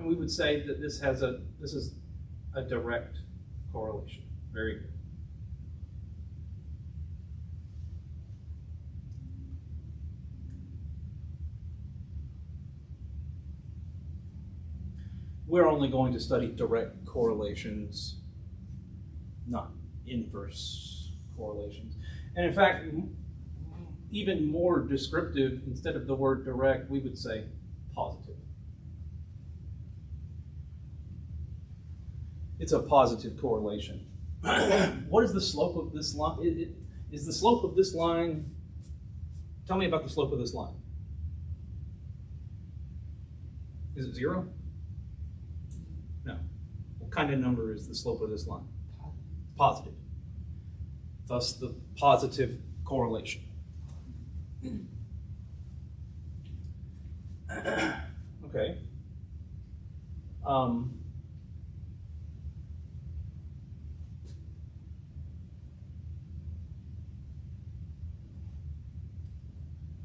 And we would say that this is a direct correlation. Very good. We're only going to study direct correlations, not inverse correlations. And in fact, even more descriptive, instead of the word direct, we would say positive. It's a positive correlation. What is the slope of this line? Is the slope of this line, tell me about the slope of this line. Is it 0? No. What kind of number is the slope of this line? Positive. Thus the positive correlation. Okay.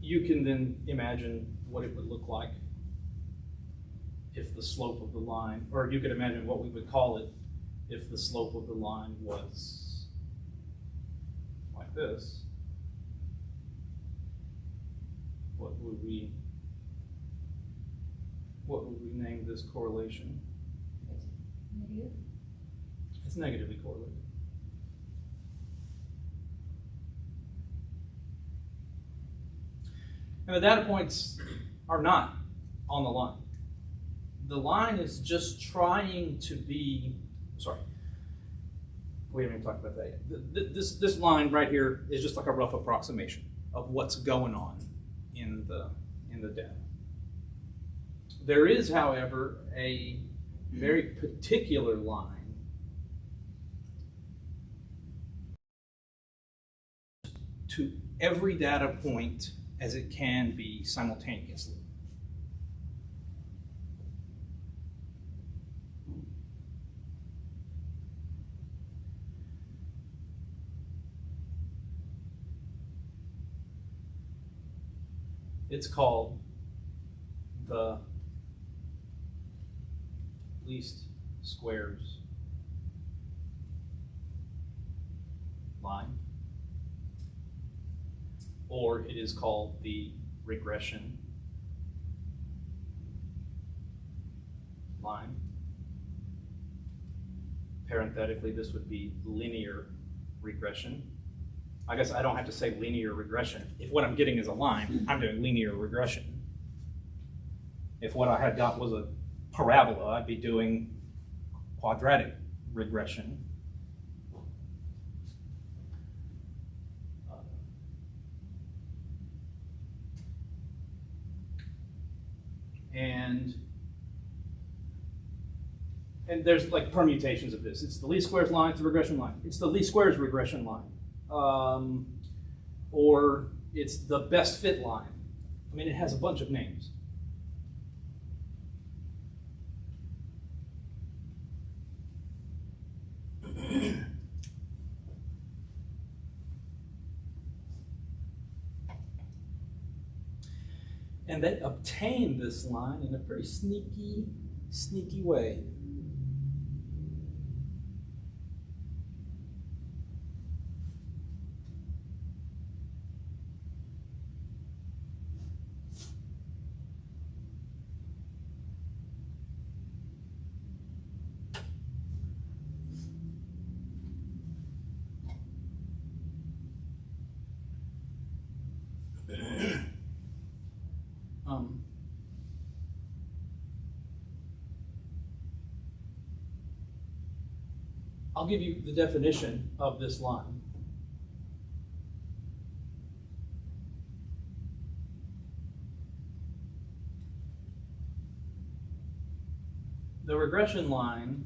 You can then imagine what it would look like if the slope of the line, or you could imagine what we would call it if the slope of the line was like this. What would we name this correlation? Negative. It's negatively correlated. And the data points are not on the line. The line is just trying to be, sorry, we haven't even talked about that yet. This line right here is just like a rough approximation of what's going on in the data. There is, however, a very particular line to every data point as it can be simultaneously. It's called the least squares line, or it is called the regression line. Parenthetically, this would be linear regression. I guess I don't have to say linear regression. If what I'm getting is a line, I'm doing linear regression. If what I had got was a parabola, I'd be doing quadratic regression. And there's like permutations of this. It's the least squares line, it's the regression line. It's the least squares regression line. Or it's the best fit line. I mean, it has a bunch of names. And they obtain this line in a very sneaky way. I'll give you the definition of this line. The regression line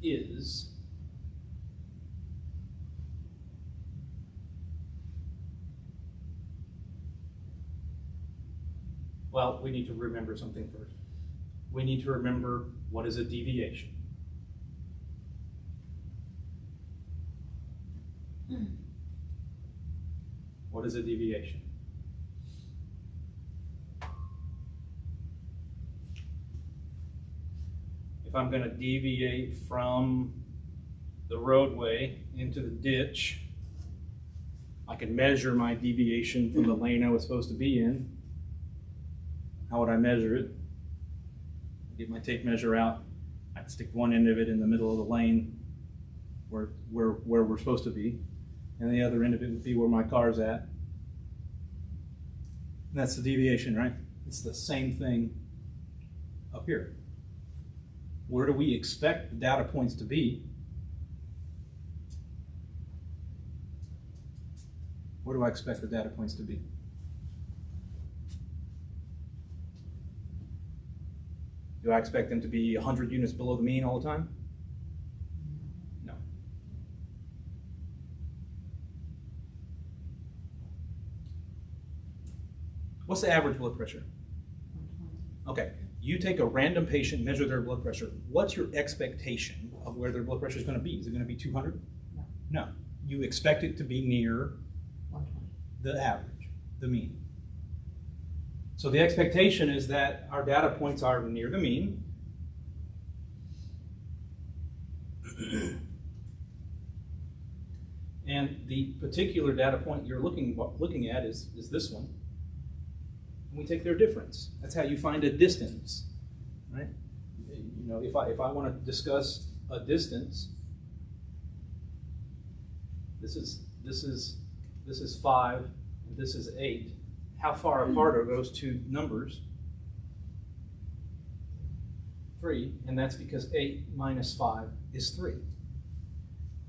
is well, we need to remember something first. We need to remember what is a deviation. What is a deviation? I'm going to deviate from the roadway into the ditch, I can measure my deviation from the lane I was supposed to be in. How would I measure it? Get my tape measure out. I can stick one end of it in the middle of the lane where we're supposed to be, and the other end of it would be where my car's at. And that's the deviation, right? It's the same thing up here. Where do we expect the data points to be? Where do I expect the data points to be? Do I expect them to be 100 units below the mean all the time? No. What's the average blood pressure? 120. Okay, you take a random patient, measure their blood pressure. What's your expectation of where their blood pressure is going to be? Is it going to be 200? No. No. You expect it to be near 120. the average, the mean. So the expectation is that our data points are near the mean. And the particular data point you're looking at is this one. And we take their difference. That's how you find a distance, right? You know, if I want to discuss a distance, this is 5 and this is 8. How far apart are those two numbers? 3, and that's because 8 minus 5 is 3.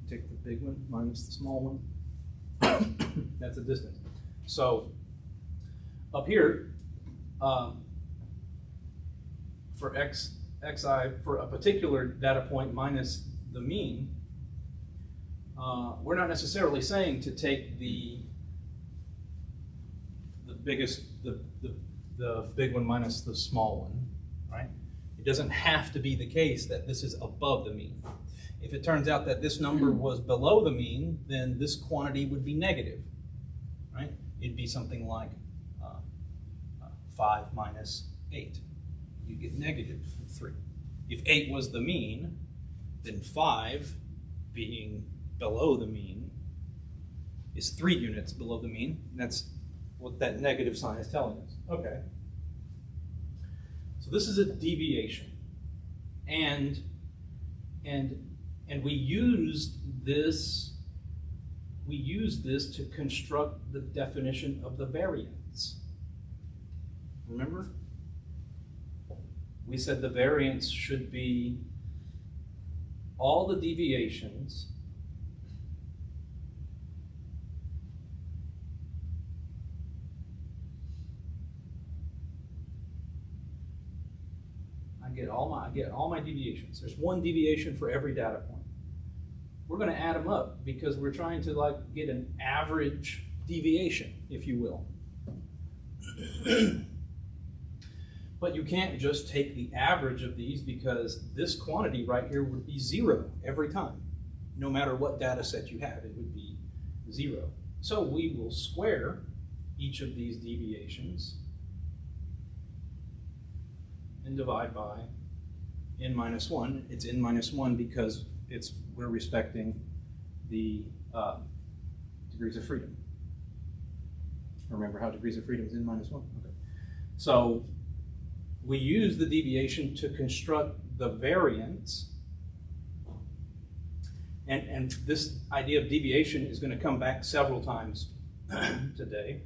Take the big one minus the small one. That's a distance. So up here, for xi, for a particular data point minus the mean, we're not necessarily saying to take the big one minus the small one, right? It doesn't have to be the case that this is above the mean. If it turns out that this number was below the mean, then this quantity would be negative, right? It'd be something like 5 minus 8. You get negative 3. If 8 was the mean, then 5 being below the mean is 3 units below the mean. And that's what that negative sign is telling us. Okay. So this is a deviation. And we used this to construct the definition of the variance. Remember? We said the variance should be all the deviations I get all my deviations. There's one deviation for every data point. We're going to add them up because we're trying to get an average deviation, if you will. But you can't just take the average of these because this quantity right here would be 0 every time. No matter what data set you have, it would be 0. So we will square each of these deviations and divide by n minus 1. It's n minus 1 because we're respecting the degrees of freedom. Remember how degrees of freedom is n minus 1? Okay. So we use the deviation to construct the variance. And this idea of deviation is going to come back several times today.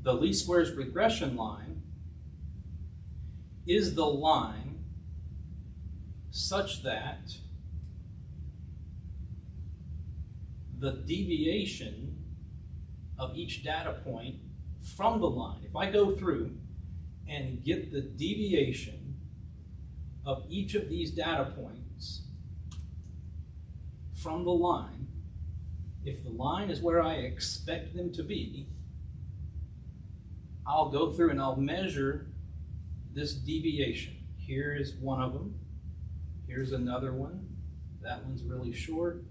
The least squares regression line is the line such that the deviation of each data point from the line, if I go through and get the deviation of each of these data points from the line, if the line is where I expect them to be, I'll go through and I'll measure this deviation. Here is one of them. Here's another one. That one's really short.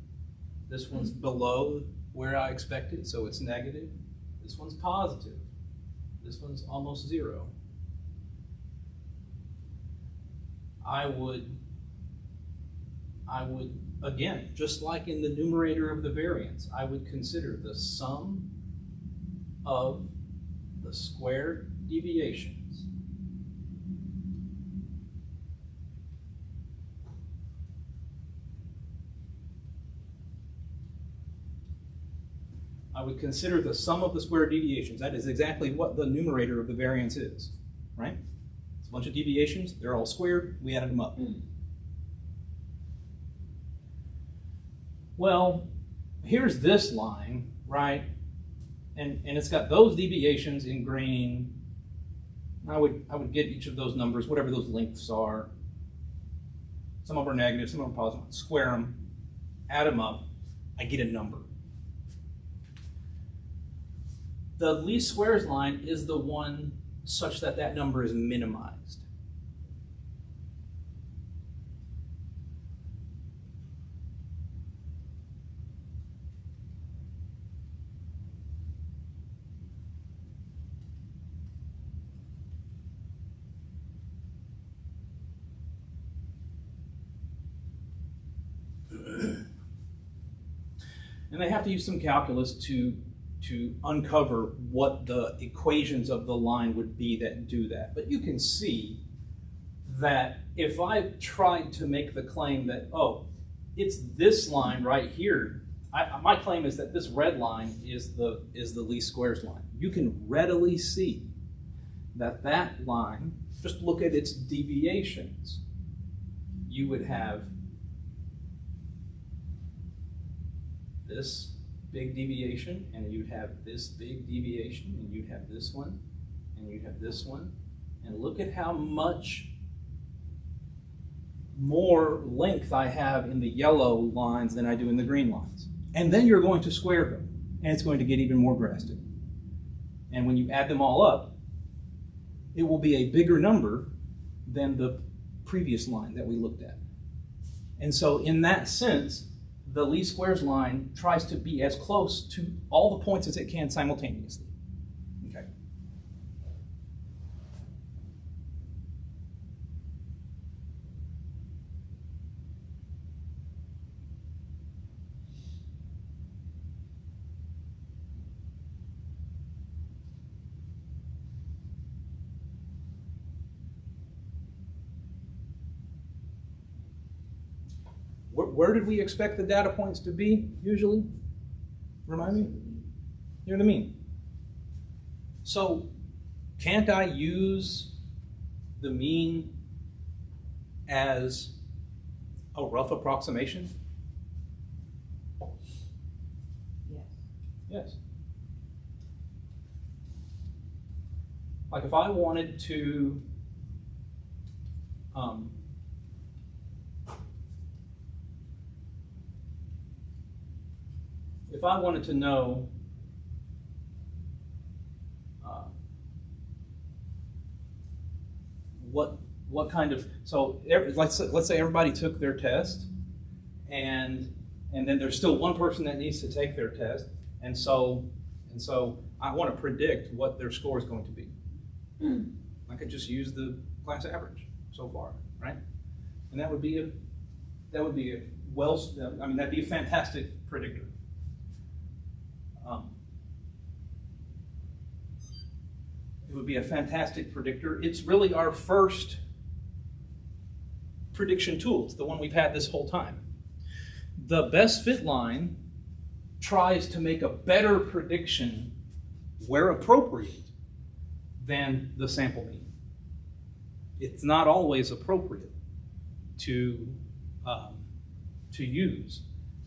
This one's below where I expected, so it's negative. This one's positive. This one's almost 0. I would, again, just like in the numerator of the variance, I would consider the sum of the squared deviations I would consider the sum of the squared deviations. That is exactly what the numerator of the variance is, right? It's a bunch of deviations. They're all squared. We added them up. Well, here's this line, right? And it's got those deviations in green. I would get each of those numbers, whatever those lengths are. Some of them are negative, some of them are positive. Square them, add them up. I get a number. The least squares line is the one such that that number is minimized. And they have to use some calculus to uncover what the equations of the line would be that do that. But you can see that if I tried to make the claim that, oh, it's this line right here, my claim is that this red line is the least squares line. You can readily see that that line, just look at its deviations. You would have this big deviation, and you'd have this big deviation, and you'd have this one, and you'd have this one. And look at how much more length I have in the yellow lines than I do in the green lines. And then you're going to square them, and it's going to get even more drastic. And when you add them all up, it will be a bigger number than the previous line that we looked at. And so in that sense, the least squares line tries to be as close to all the points as it can simultaneously. Okay. Where did we expect the data points to be, usually? Remind me? You know what I mean? So, can't I use the mean as a rough approximation? Yes. Yes. Like if I wanted to if I wanted to know what kind of, so let's say everybody took their test, and then there's still one person that needs to take their test, and so I want to predict what their score is going to be. I could just use the class average so far, right? And that would be a that'd be a fantastic predictor. It would be a fantastic predictor. It's really our first prediction tool. It's the one we've had this whole time. The best fit line tries to make a better prediction where appropriate than the sample mean. It's not always appropriate to use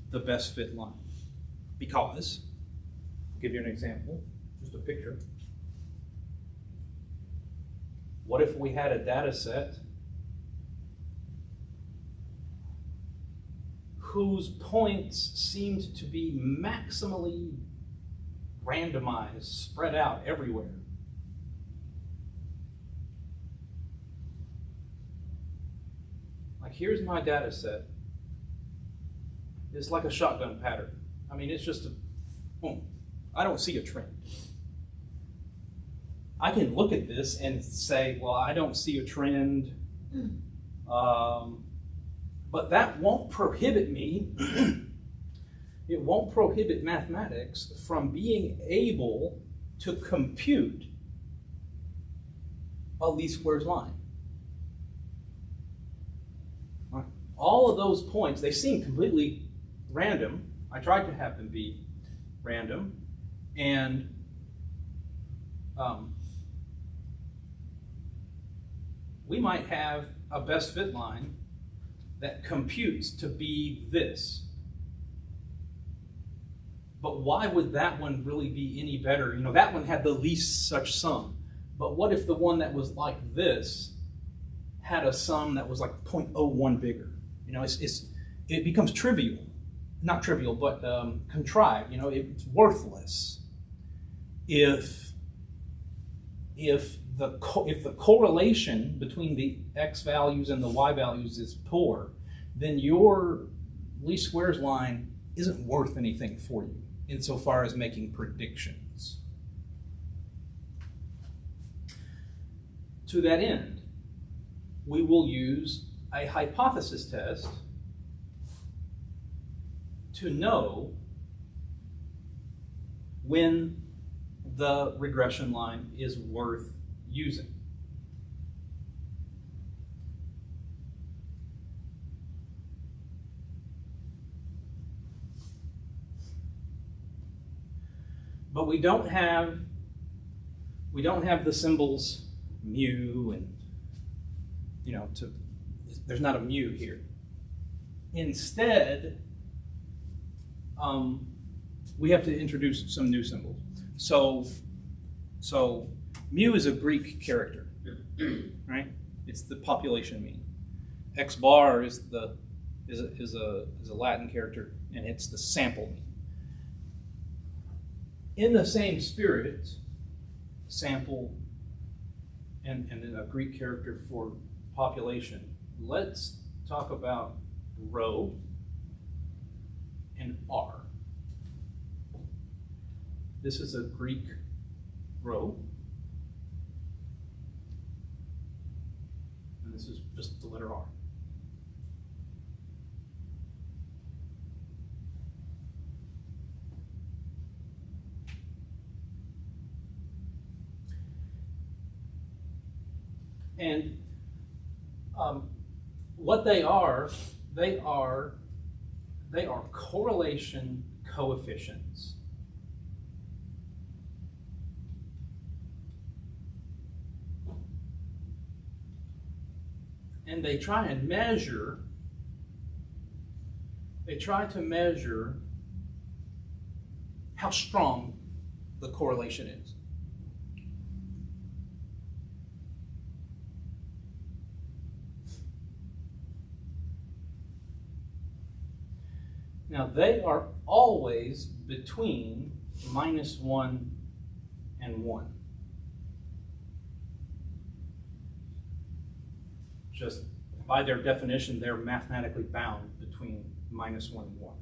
the best fit line because, I'll give you an example, just a picture. What if we had a data set whose points seemed to be maximally randomized, spread out everywhere? Like here's my data set. It's like a shotgun pattern. I mean, it's just boom. I don't see a trend. I can look at this and say, well, I don't see a trend But that won't prohibit me, it won't prohibit mathematics from being able to compute a least squares line. All of those points, they seem completely random. I tried to have them be random. And we might have a best fit line that computes to be this. But why would that one really be any better? You know, that one had the least such sum. But what if the one that was like this had a sum that was like 0.01 bigger? You know, it becomes trivial. Not trivial, but contrived. You know, it's worthless. If the correlation between the x values and the y values is poor, then your least squares line isn't worth anything for you insofar as making predictions. To that end, we will use a hypothesis test to know when the regression line is worth using. But we don't have the symbols mu and, you know, there's not a mu here. Instead, we have to introduce some new symbols. So mu is a Greek character, right? It's the population mean. X bar is a Latin character, and it's the sample mean. In the same spirit, sample and then a Greek character for population, let's talk about rho and r. This is a Greek rho, and this is just the letter r. And what they are correlation coefficients. And they try to measure how strong the correlation is. Now, they are always between -1 and 1. Just by their definition, they're mathematically bound between -1 and 1.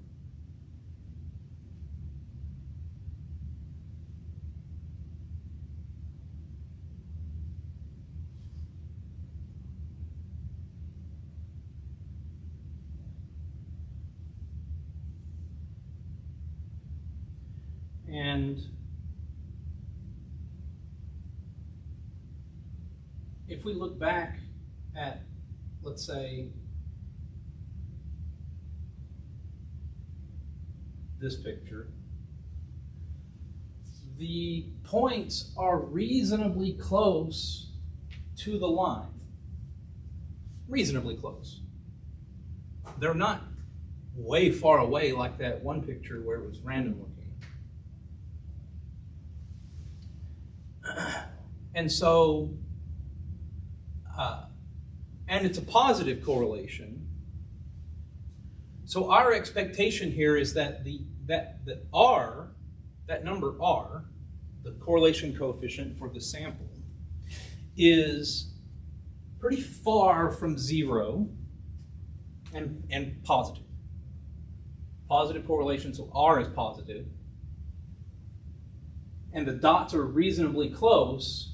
And if we look back at, let's say, this picture, the points are reasonably close to the line. Reasonably close. They're not way far away like that one picture where it was random looking. And so, and it's a positive correlation. So our expectation here is that that R, that number R, the correlation coefficient for the sample, is pretty far from 0 and positive. Positive correlation, so R is positive. And the dots are reasonably close.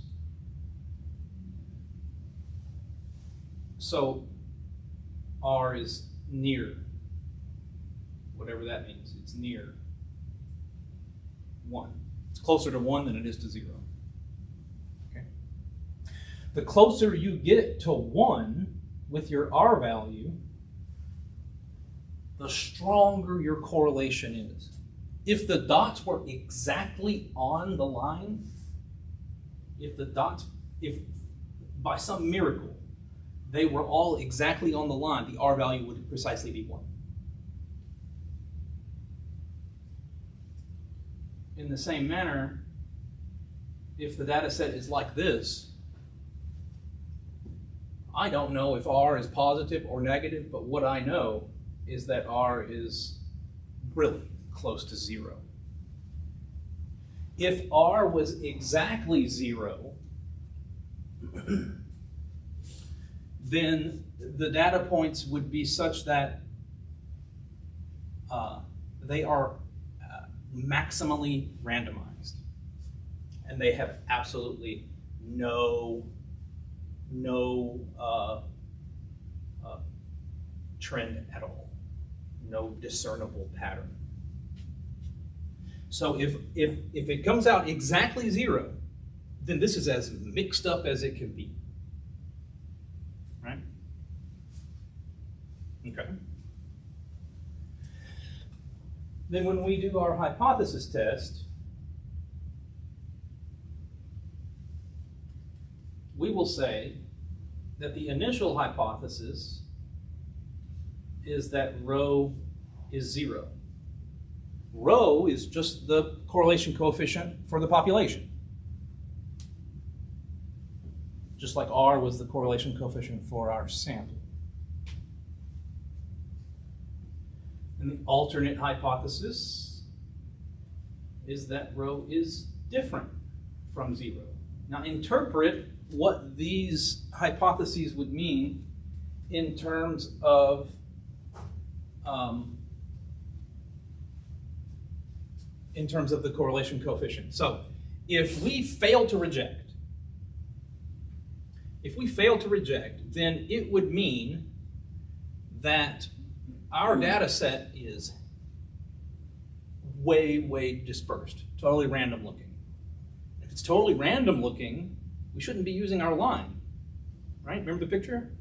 So R is near, whatever that means. It's near 1. It's closer to 1 than it is to 0. Okay? The closer you get to 1 with your R value, the stronger your correlation is. If the dots were exactly on the line, if by some miracle they were all exactly on the line, the R value would precisely be 1. In the same manner, if the data set is like this, I don't know if R is positive or negative, but what I know is that R is really close to 0. If R was exactly 0, then the data points would be such that they are maximally randomized, and they have absolutely no trend at all, no discernible pattern. So if it comes out exactly 0, then this is as mixed up as it can be, right? Okay. Then when we do our hypothesis test, we will say that the initial hypothesis is that rho is 0. Rho is just the correlation coefficient for the population. Just like R was the correlation coefficient for our sample. And the alternate hypothesis is that rho is different from 0. Now interpret what these hypotheses would mean in terms of the correlation coefficient. So if we fail to reject, then it would mean that our data set is way dispersed, totally random looking. If it's totally random looking, we shouldn't be using our line, right? Remember the picture?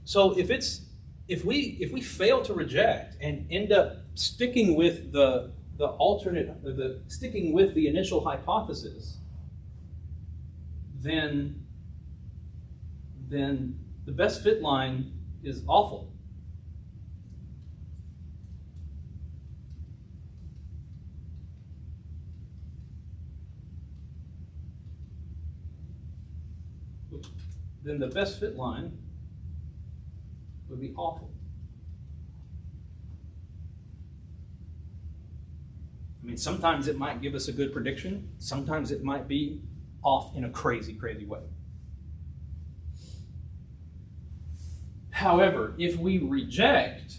So if we fail to reject and end up sticking with the initial hypothesis, then the best fit line is awful. Then the best fit line would be awful. I mean, sometimes it might give us a good prediction. Sometimes it might be off in a crazy way. However, if we reject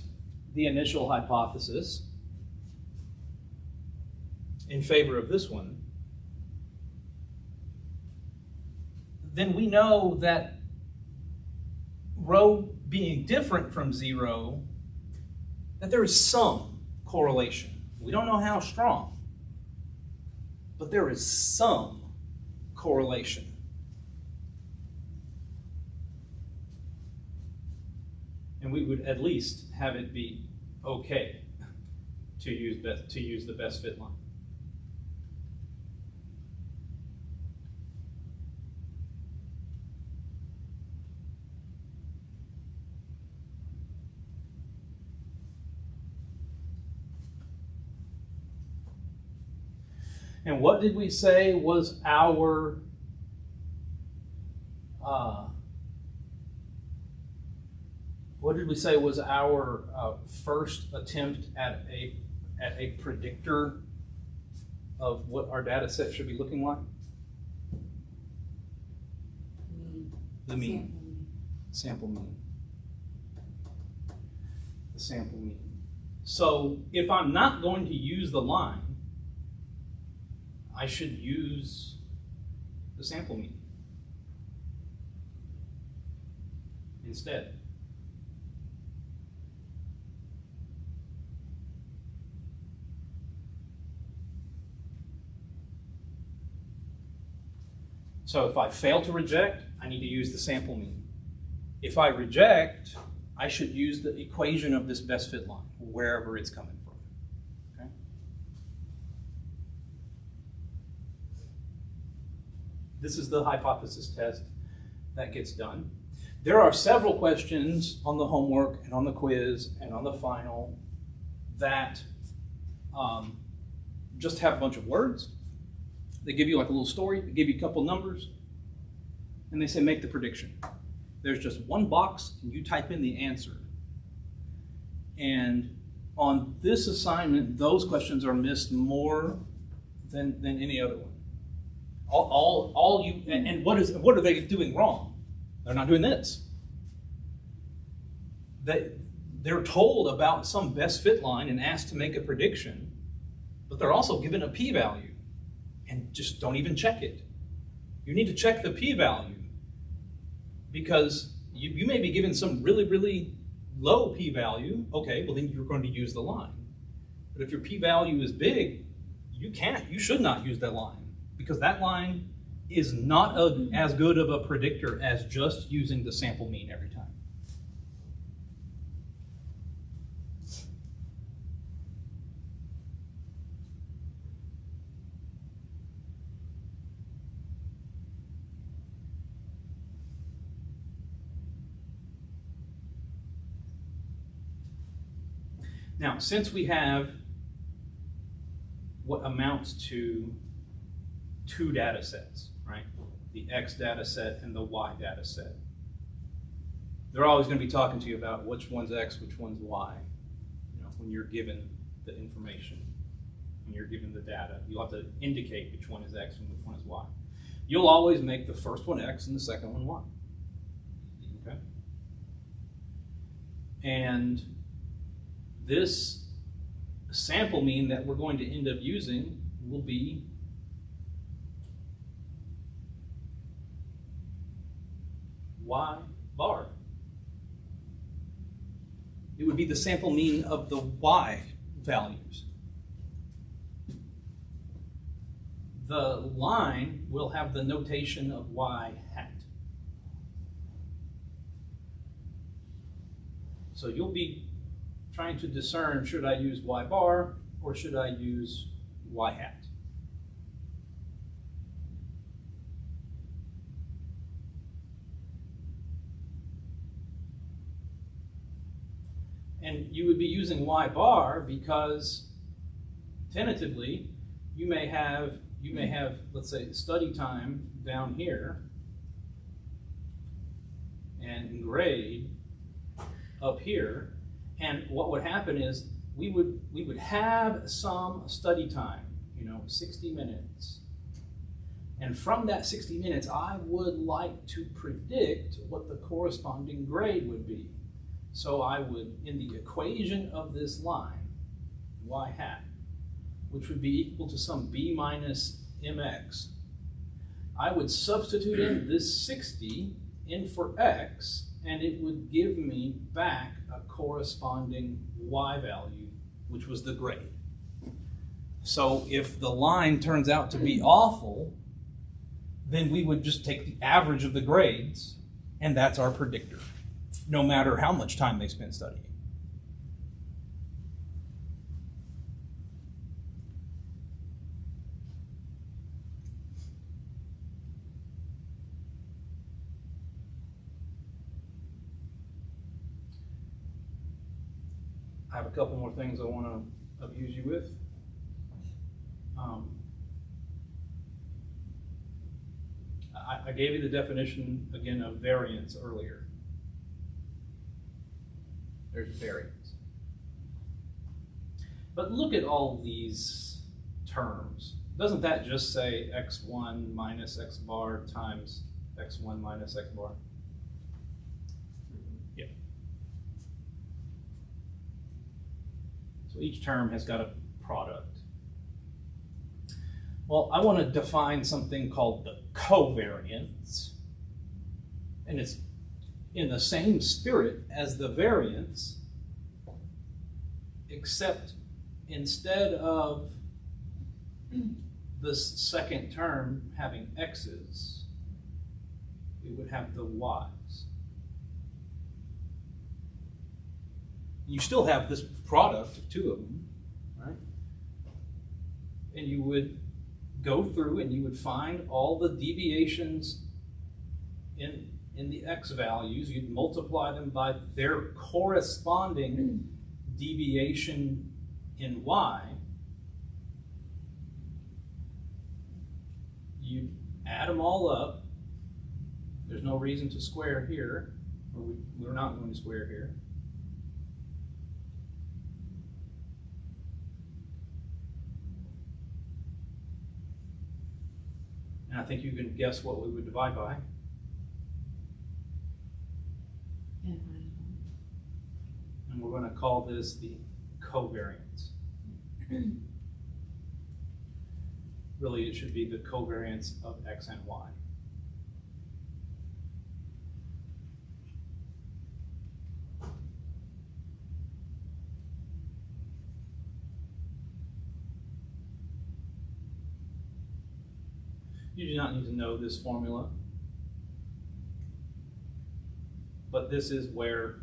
the initial hypothesis in favor of this one, then we know that rho being different from 0, that there is some correlation. We don't know how strong, but there is some correlation. And we would at least have it be okay to use the best fit line. And what did we say was our first attempt at a predictor of what our data set should be looking like? The mean. Sample mean. The sample mean. So if I'm not going to use the line, I should use the sample mean. instead. So if I fail to reject, I need to use the sample mean. If I reject, I should use the equation of this best fit line, wherever it's coming from. Okay? This is the hypothesis test that gets done. There are several questions on the homework and on the quiz and on the final that just have a bunch of words. They give you like a little story, they give you a couple numbers, and they say make the prediction. There's just one box, and you type in the answer. And on this assignment, those questions are missed more than any other one. What are they doing wrong? They're not doing this. They're told about some best fit line and asked to make a prediction, but they're also given a p-value. And just don't even check it. You need to check the p-value because you may be given some really, really low p-value. Okay, well then you're going to use the line. But if your p-value is big, you should not use that line because that line is not as good of a predictor as just using the sample mean every time. Now, since we have what amounts to two data sets, right? The X data set and the Y data set. They're always going to be talking to you about which one's X, which one's Y. You know, when you're given the information, when you're given the data, you'll have to indicate which one is X and which one is Y. You'll always make the first one X and the second one Y. Okay? And this sample mean that we're going to end up using will be Y bar. It would be the sample mean of the Y values. The line will have the notation of Y hat. So you'll be trying to discern, should I use Y bar or should I use Y hat? And you would be using Y bar because tentatively you may have, let's say, study time down here and grade up here. And what would happen is we would have some study time, 60 minutes. And from that 60 minutes, I would like to predict what the corresponding grade would be. So I would, in the equation of this line, Y hat, which would be equal to some B minus MX, I would substitute in this 60 in for X, and it would give me back a corresponding Y value, which was the grade. So if the line turns out to be awful, then we would just take the average of the grades, and that's our predictor, no matter how much time they spend studying. I have a couple more things I want to abuse you with. I gave you the definition, again, of variance earlier. There's variance. But look at all these terms. Doesn't that just say x1 minus x bar times x1 minus x bar? Yeah. So each term has got a product. Well, I want to define something called the covariance. And it's in the same spirit as the variance, except instead of this second term having x's, it would have the y's. You still have this product of two of them, right? And you would go through and you would find all the deviations in the x values. You'd multiply them by their corresponding deviation in y. You add them all up. There's no reason to square here, or we're not going to square here. And I think you can guess what we would divide by. N minus And we're going to call this the covariance. Really, it should be the covariance of x and y. You do not need to know this formula, but this is where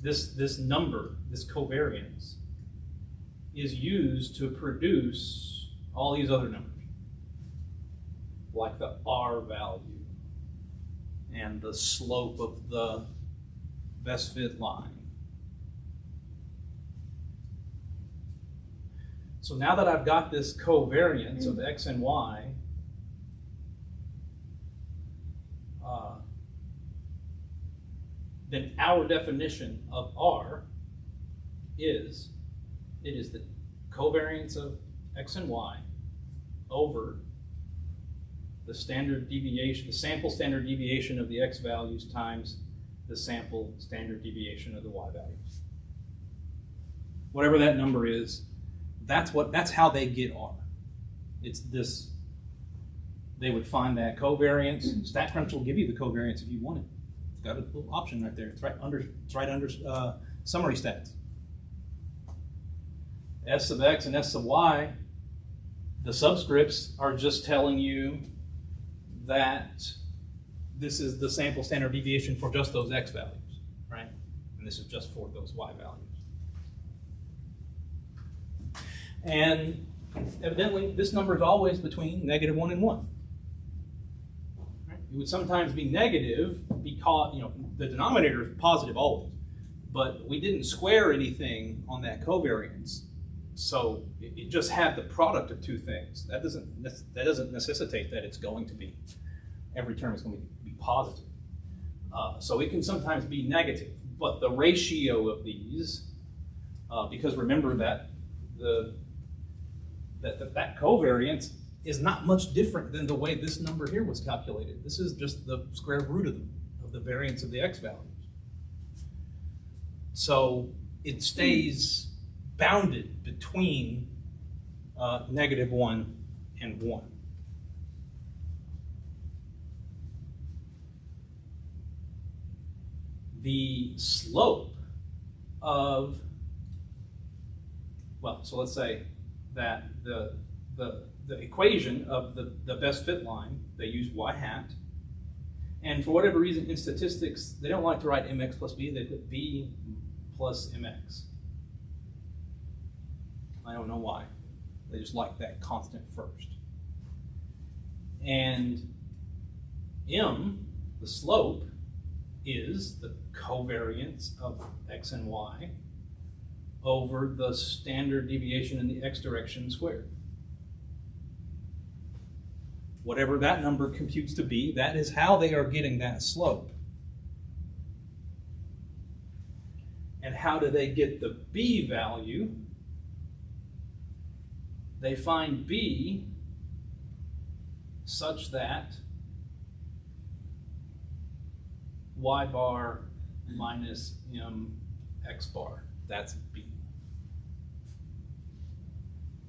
this number, this covariance, is used to produce all these other numbers, like the R value and the slope of the best fit line. So now that I've got this covariance of x and y, then our definition of R is, it is the covariance of x and y over the standard deviation, the sample standard deviation of the x values times the sample standard deviation of the y values. Whatever that number is, that's how they get R. It's this, they would find that covariance. StatCrunch will give you the covariance if you want it. It's got a little option right there. It's right under summary stats. S of x and S of y, the subscripts are just telling you that this is the sample standard deviation for just those x values, right? And this is just for those y values. And evidently, this number is always between -1 and 1. It would sometimes be negative because, the denominator is positive always, but we didn't square anything on that covariance, so it just had the product of two things. That doesn't necessitate that it's going to be, every term is going to be positive. So it can sometimes be negative, but the ratio of these, because remember that that covariance is not much different than the way this number here was calculated. This is just the square root of the variance of the x values. So it stays bounded between -1 and 1. The slope of, so let's say that the equation of the best fit line, they use y hat. And for whatever reason in statistics, they don't like to write mx plus b, they put b plus mx. I don't know why. They just like that constant first. And m, the slope, is the covariance of x and y over the standard deviation in the x direction squared. Whatever that number computes to be, that is how they are getting that slope. And how do they get the b value? They find b such that y bar minus m x bar, that's b.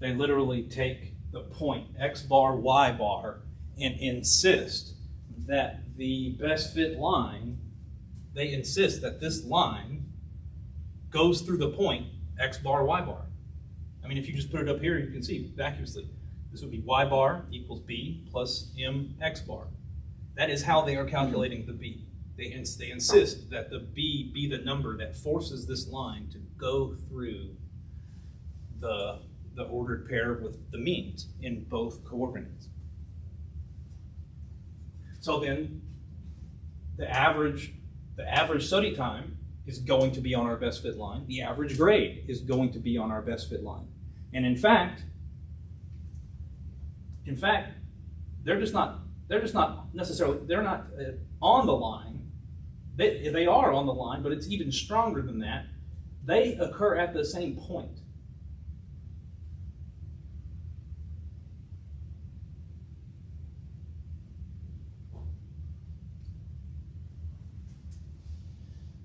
They literally take the point x bar, y bar, and insist that the best fit line they insist that this line goes through the point X bar, Y bar. I mean, if you just put it up here, you can see vacuously. This would be Y bar equals B plus M X bar. That is how they are calculating the B. They insist that the B be the number that forces this line to go through the ordered pair with the means in both coordinates. So then the average study time is going to be on our best fit line. The average grade is going to be on our best fit line. And in fact, they're not necessarily, they're not on the line. They are on the line, but it's even stronger than that. They occur at the same point.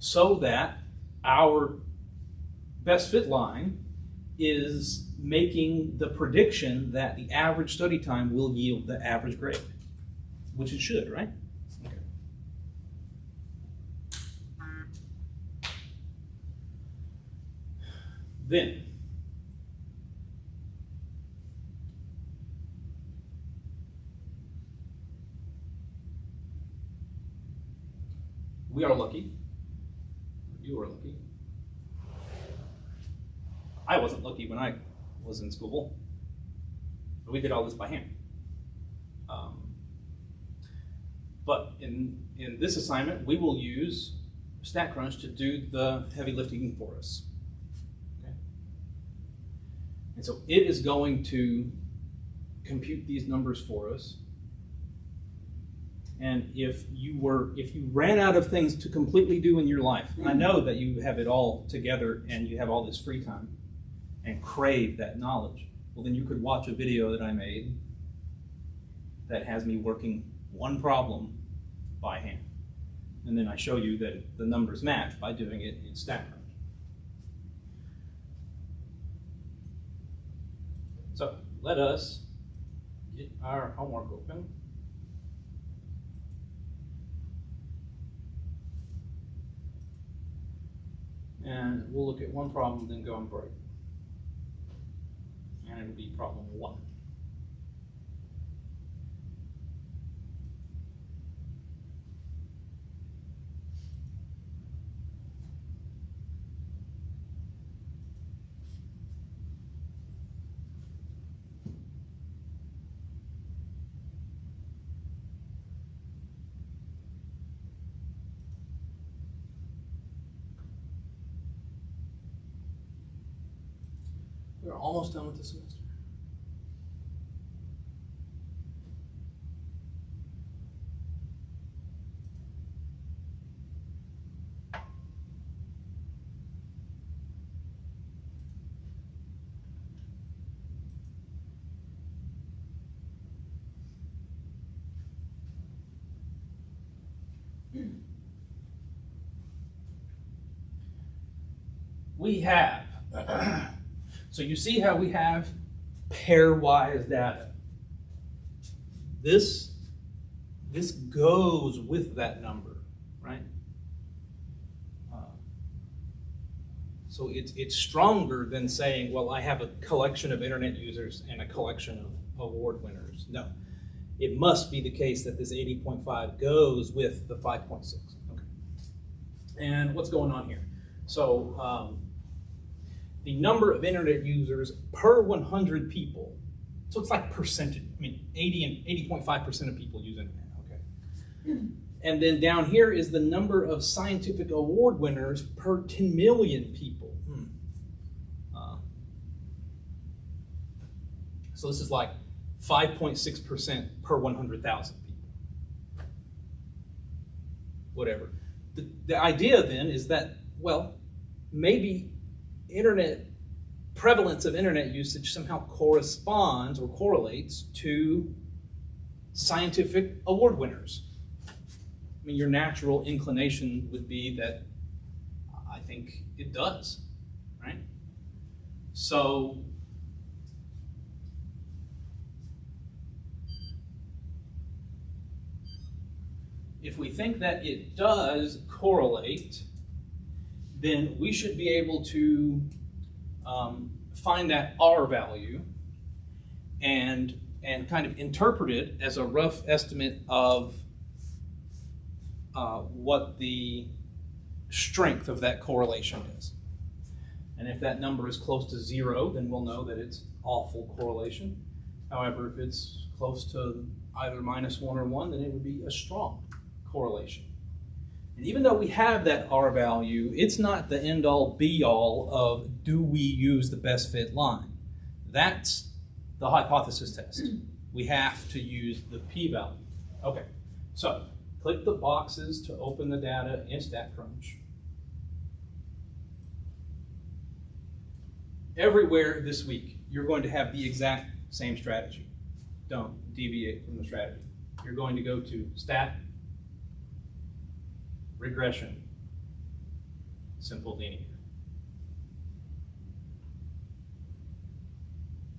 So that our best fit line is making the prediction that the average study time will yield the average grade, which it should, right? Okay. Then, we are lucky. You were lucky. I wasn't lucky when I was in school. We did all this by hand. But in this assignment, we will use StatCrunch to do the heavy lifting for us. Okay? And so it is going to compute these numbers for us. And if you ran out of things to completely do in your life, I know that you have it all together and you have all this free time and crave that knowledge, well, then you could watch a video that I made that has me working one problem by hand. And then I show you that the numbers match by doing it in StatCrunch. So let us get our homework open. And we'll look at one problem, then go on break. And it'll be problem 1. We're almost done with the semester. We have so you see how we have pairwise data. This goes with that number, right? So it's stronger than saying, well, I have a collection of internet users and a collection of award winners. No, it must be the case that this 80.5 goes with the 5.6. Okay. And what's going on here? So the number of internet users per 100 people. So it's like percentage. I mean, 80.5% of people use internet. Okay. And then down here is the number of scientific award winners per 10 million people. So this is like 5.6% per 100,000 people. Whatever. The idea then is that, well, maybe prevalence of internet usage somehow corresponds or correlates to scientific award winners. I mean, your natural inclination would be that I think it does, right? So if we think that it does correlate, then we should be able to find that R value and kind of interpret it as a rough estimate of what the strength of that correlation is. And if that number is close to 0, then we'll know that it's awful correlation. However, if it's close to either -1 or 1, then it would be a strong correlation. And even though we have that R value, it's not the end-all be-all of do we use the best fit line. That's the hypothesis test. We have to use the p-value. Okay, so click the boxes to open the data in StatCrunch. Everywhere this week, you're going to have the exact same strategy. Don't deviate from the strategy. You're going to go to Stat, Regression, Simple Linear.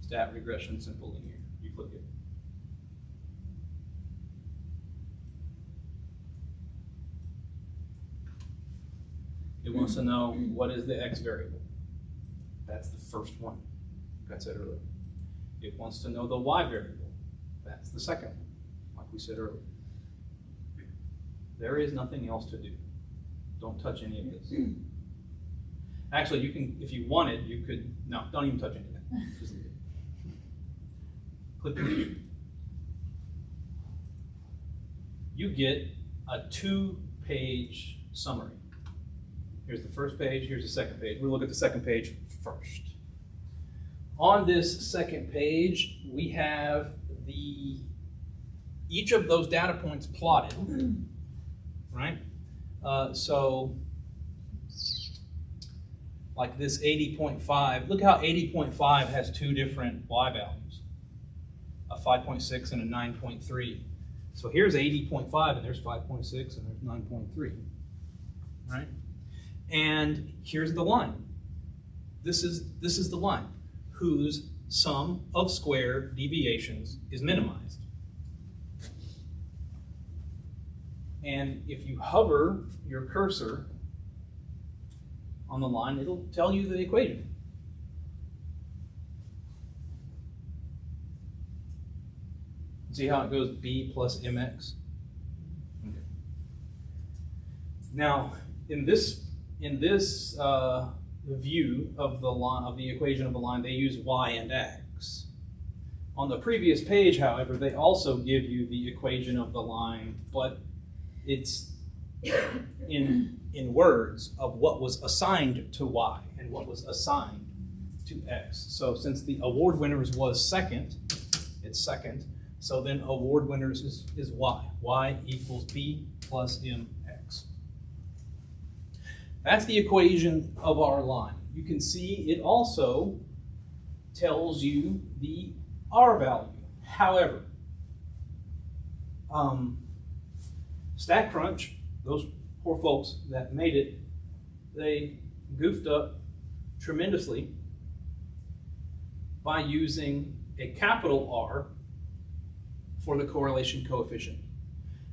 Stat, Regression, Simple Linear. You click it. It wants to know what is the x variable. That's the first one, like I said earlier. It wants to know the y variable. That's the second one, like we said earlier. There is nothing else to do. Don't touch any of this. Actually, you can, if you wanted, you could, no, don't even touch any of that. Just leave it. Click Review. You get a 2-page summary. Here's the first page, here's the second page. We'll look at the second page first. On this second page, we have each of those data points plotted, right? So, like this 80.5, look how 80.5 has 2 different y values, a 5.6 and a 9.3. So here's 80.5 and there's 5.6 and there's 9.3, right? And here's the line. This is the line whose sum of square deviations is minimized. And if you hover your cursor on the line, it'll tell you the equation. See how it goes b plus mx? Okay. Now, in this view of the line, of the equation of the line, they use y and x. On the previous page, however, they also give you the equation of the line, but it's in words of what was assigned to y and what was assigned to x. So since the award winners was second, it's second. So then award winners is y. Y equals b plus mx. That's the equation of our line. You can see it also tells you the r value. However, StatCrunch, those poor folks that made it, they goofed up tremendously by using a capital R for the correlation coefficient.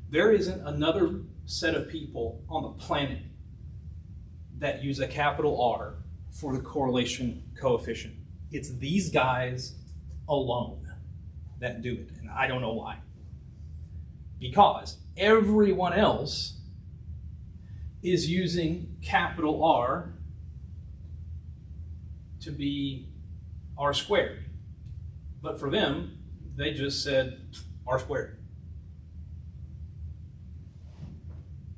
There isn't another set of people on the planet that use a capital R for the correlation coefficient. It's these guys alone that do it, and I don't know why. Because everyone else is using capital R to be R squared. But for them, they just said R squared.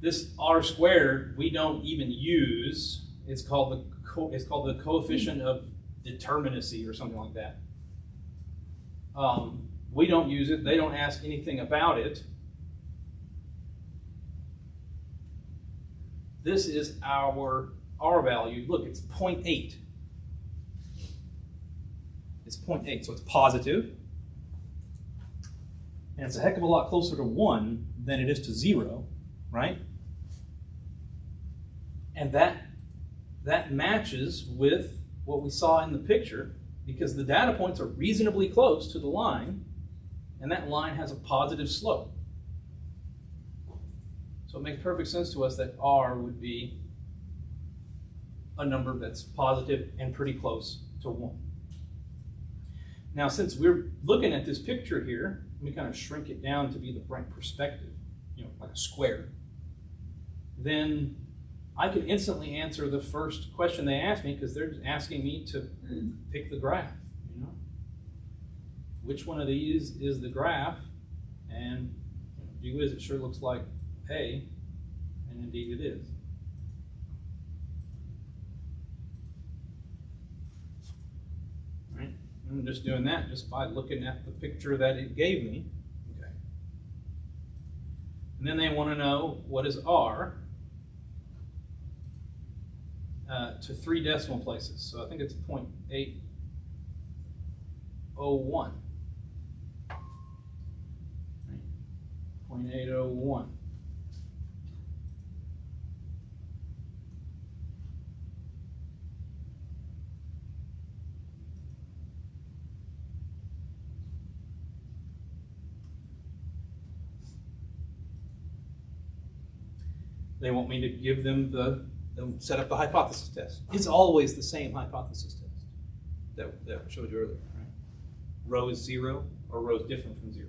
This R squared we don't even use. It's called the coefficient of determinacy or something like that. We don't use it. They don't ask anything about it. This is our R value. Look, it's 0.8. It's 0.8, so it's positive. And it's a heck of a lot closer to 1 than it is to 0, right? And that matches with what we saw in the picture, because the data points are reasonably close to the line, and that line has a positive slope. So it makes perfect sense to us that R would be a number that's positive and pretty close to 1. Now, since we're looking at this picture here, let me kind of shrink it down to be the right perspective, like a square. Then I can instantly answer the first question they asked me because they're asking me to pick the graph. Which one of these is the graph? And gee whiz, it sure looks like A, and indeed it is. All right. I'm just doing that just by looking at the picture that it gave me. Okay. And then they want to know what is R to 3 decimal places. So I think it's 0.801. 0.801. They want me to give them set up the hypothesis test. It's always the same hypothesis test that I showed you earlier. Right? Rho is 0 or rho is different from 0.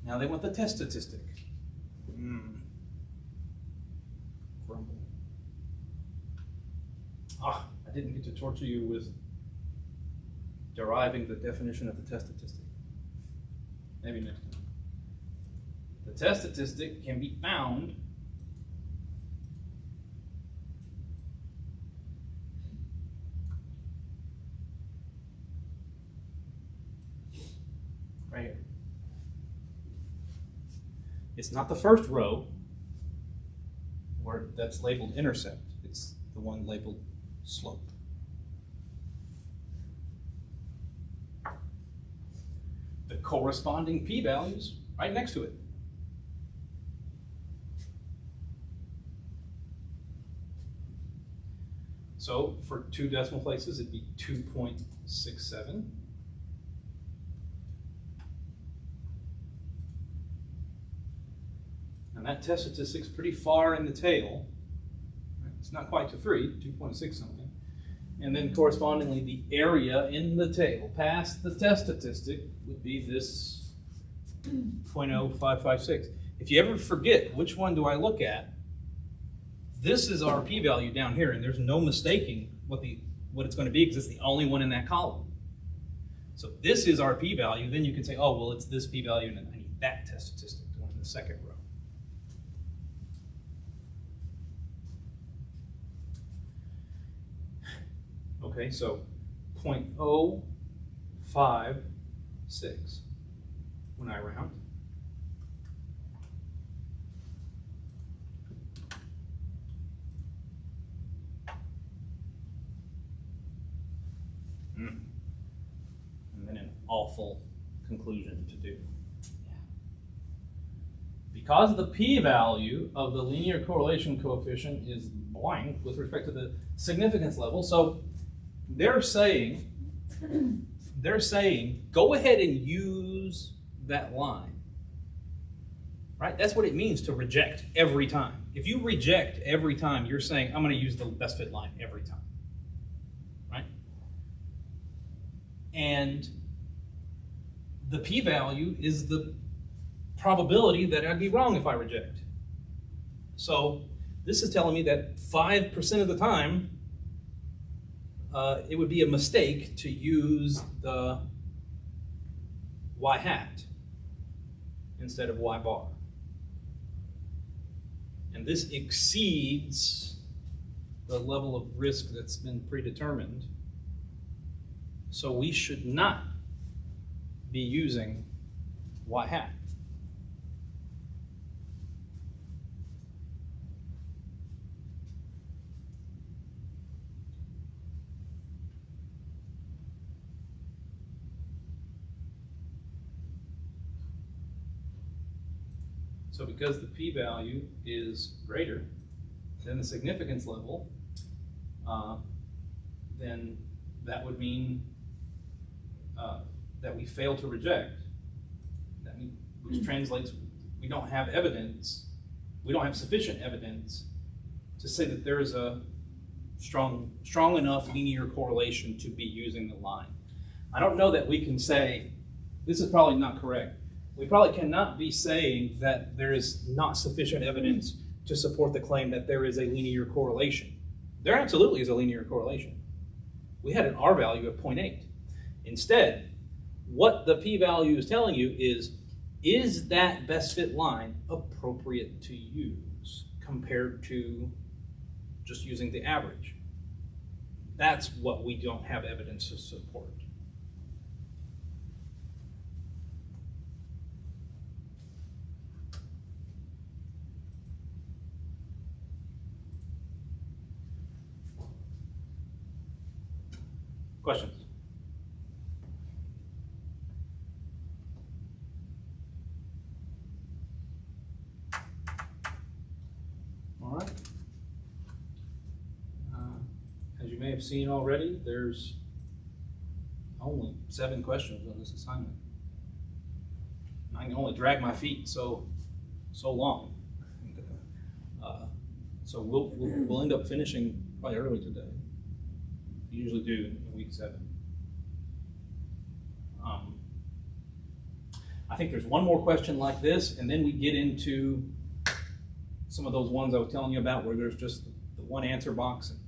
Now they want the test statistic. Grumble. I didn't get to torture you with deriving the definition of the test statistic. Maybe next time. The test statistic can be found right here. It's not the first row where that's labeled intercept. It's the one labeled slope. The corresponding p-values right next to it. So for 2 decimal places, it'd be 2.67. And that test statistic's pretty far in the tail. It's not quite to 3, 2.6 something. And then correspondingly, the area in the tail past the test statistic would be this 0.0556. If you ever forget which one do I look at, this is our p-value down here, and there's no mistaking what it's going to be because it's the only one in that column. So this is our p-value. Then you can say, oh, well, it's this p-value, and then I need that test statistic, the one in the second row. Okay, so 0.056 when I round. And then an awful conclusion to do. Because the p-value of the linear correlation coefficient is blank with respect to the significance level, so they're saying, go ahead and use that line. Right? That's what it means to reject every time. If you reject every time, you're saying, I'm going to use the best fit line every time. Right? And the p-value is the probability that I'd be wrong if I reject. So this is telling me that 5% of the time, it would be a mistake to use the y hat instead of y bar. And this exceeds the level of risk that's been predetermined. So we should not be using y hat. So because the p-value is greater than the significance level, then that would mean that we fail to reject. That means, which translates, we don't have evidence, we don't have sufficient evidence to say that there is a strong enough linear correlation to be using the line. I don't know that we can say, this is probably not correct. We probably cannot be saying that there is not sufficient evidence to support the claim that there is a linear correlation. There absolutely is a linear correlation. We had an R value of 0.8. Instead, what the p-value is telling you is that best fit line appropriate to use compared to just using the average? That's what we don't have evidence to support. Questions? All right. As you may have seen already, there's only 7 questions on this assignment. I can only drag my feet so long. So we'll end up finishing probably early today. We usually do in week 7. I think there's one more question like this, and then we get into some of those ones I was telling you about where there's just the one answer box, and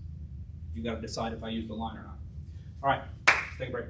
you got to decide if I use the line or not. All right, let's take a break.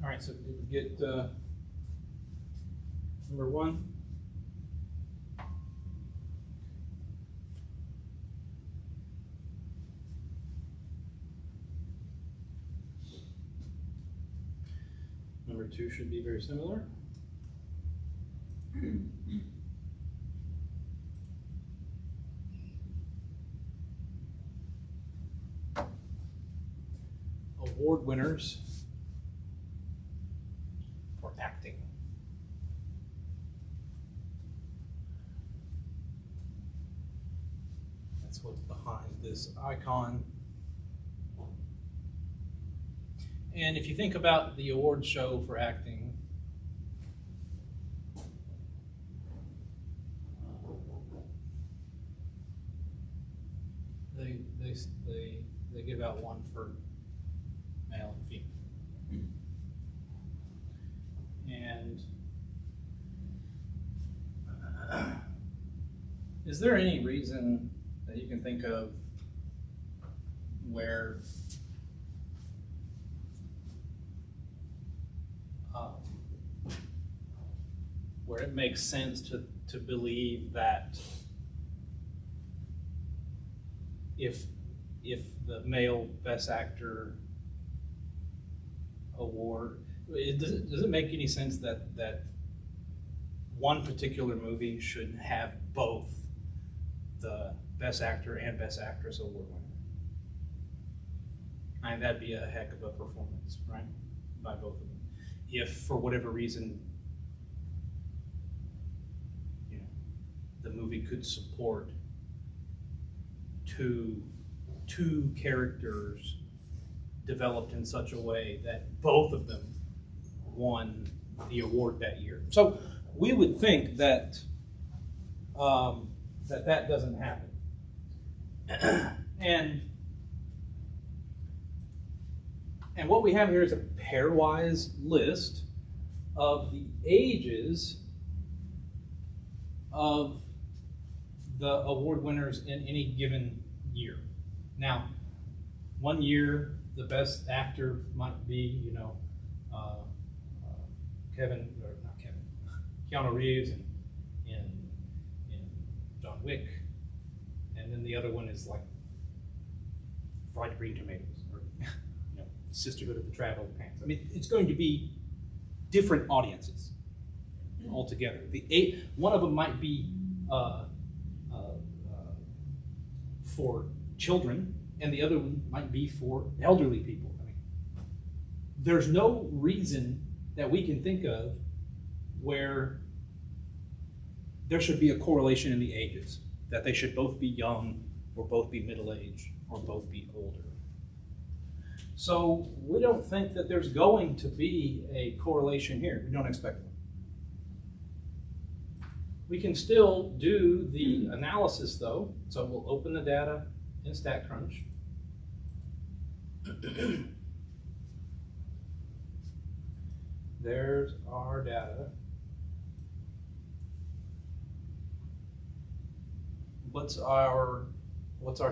All right, so did we get number one? Number two should be very similar. Award winners for acting. That's what's behind this icon. And if you think about the award show for acting, they give out one for male and female. And is there any reason that you can think of where it makes sense to believe that if the male Best Actor award, does it make any sense that one particular movie should have both the Best Actor and Best Actress award winner? I mean, that'd be a heck of a performance, right? By both of them. If for whatever reason, the movie could support two characters developed in such a way that both of them won the award that year. So we would think that that doesn't happen. And what we have here is a pairwise list of the ages of the award winners in any given year. Now, one year, the best actor might be, Keanu Reeves in John Wick, and then the other one is like Fried Green Tomatoes, or Sisterhood of the Traveling Pants. I mean, it's going to be different audiences altogether. One of them might be for children, and the other one might be for elderly people. I mean, there's no reason that we can think of where there should be a correlation in the ages, that they should both be young, or both be middle-aged, or both be older. So we don't think that there's going to be a correlation here. We don't expect one. We can still do the analysis though. So we'll open the data in StatCrunch. There's our data. What's our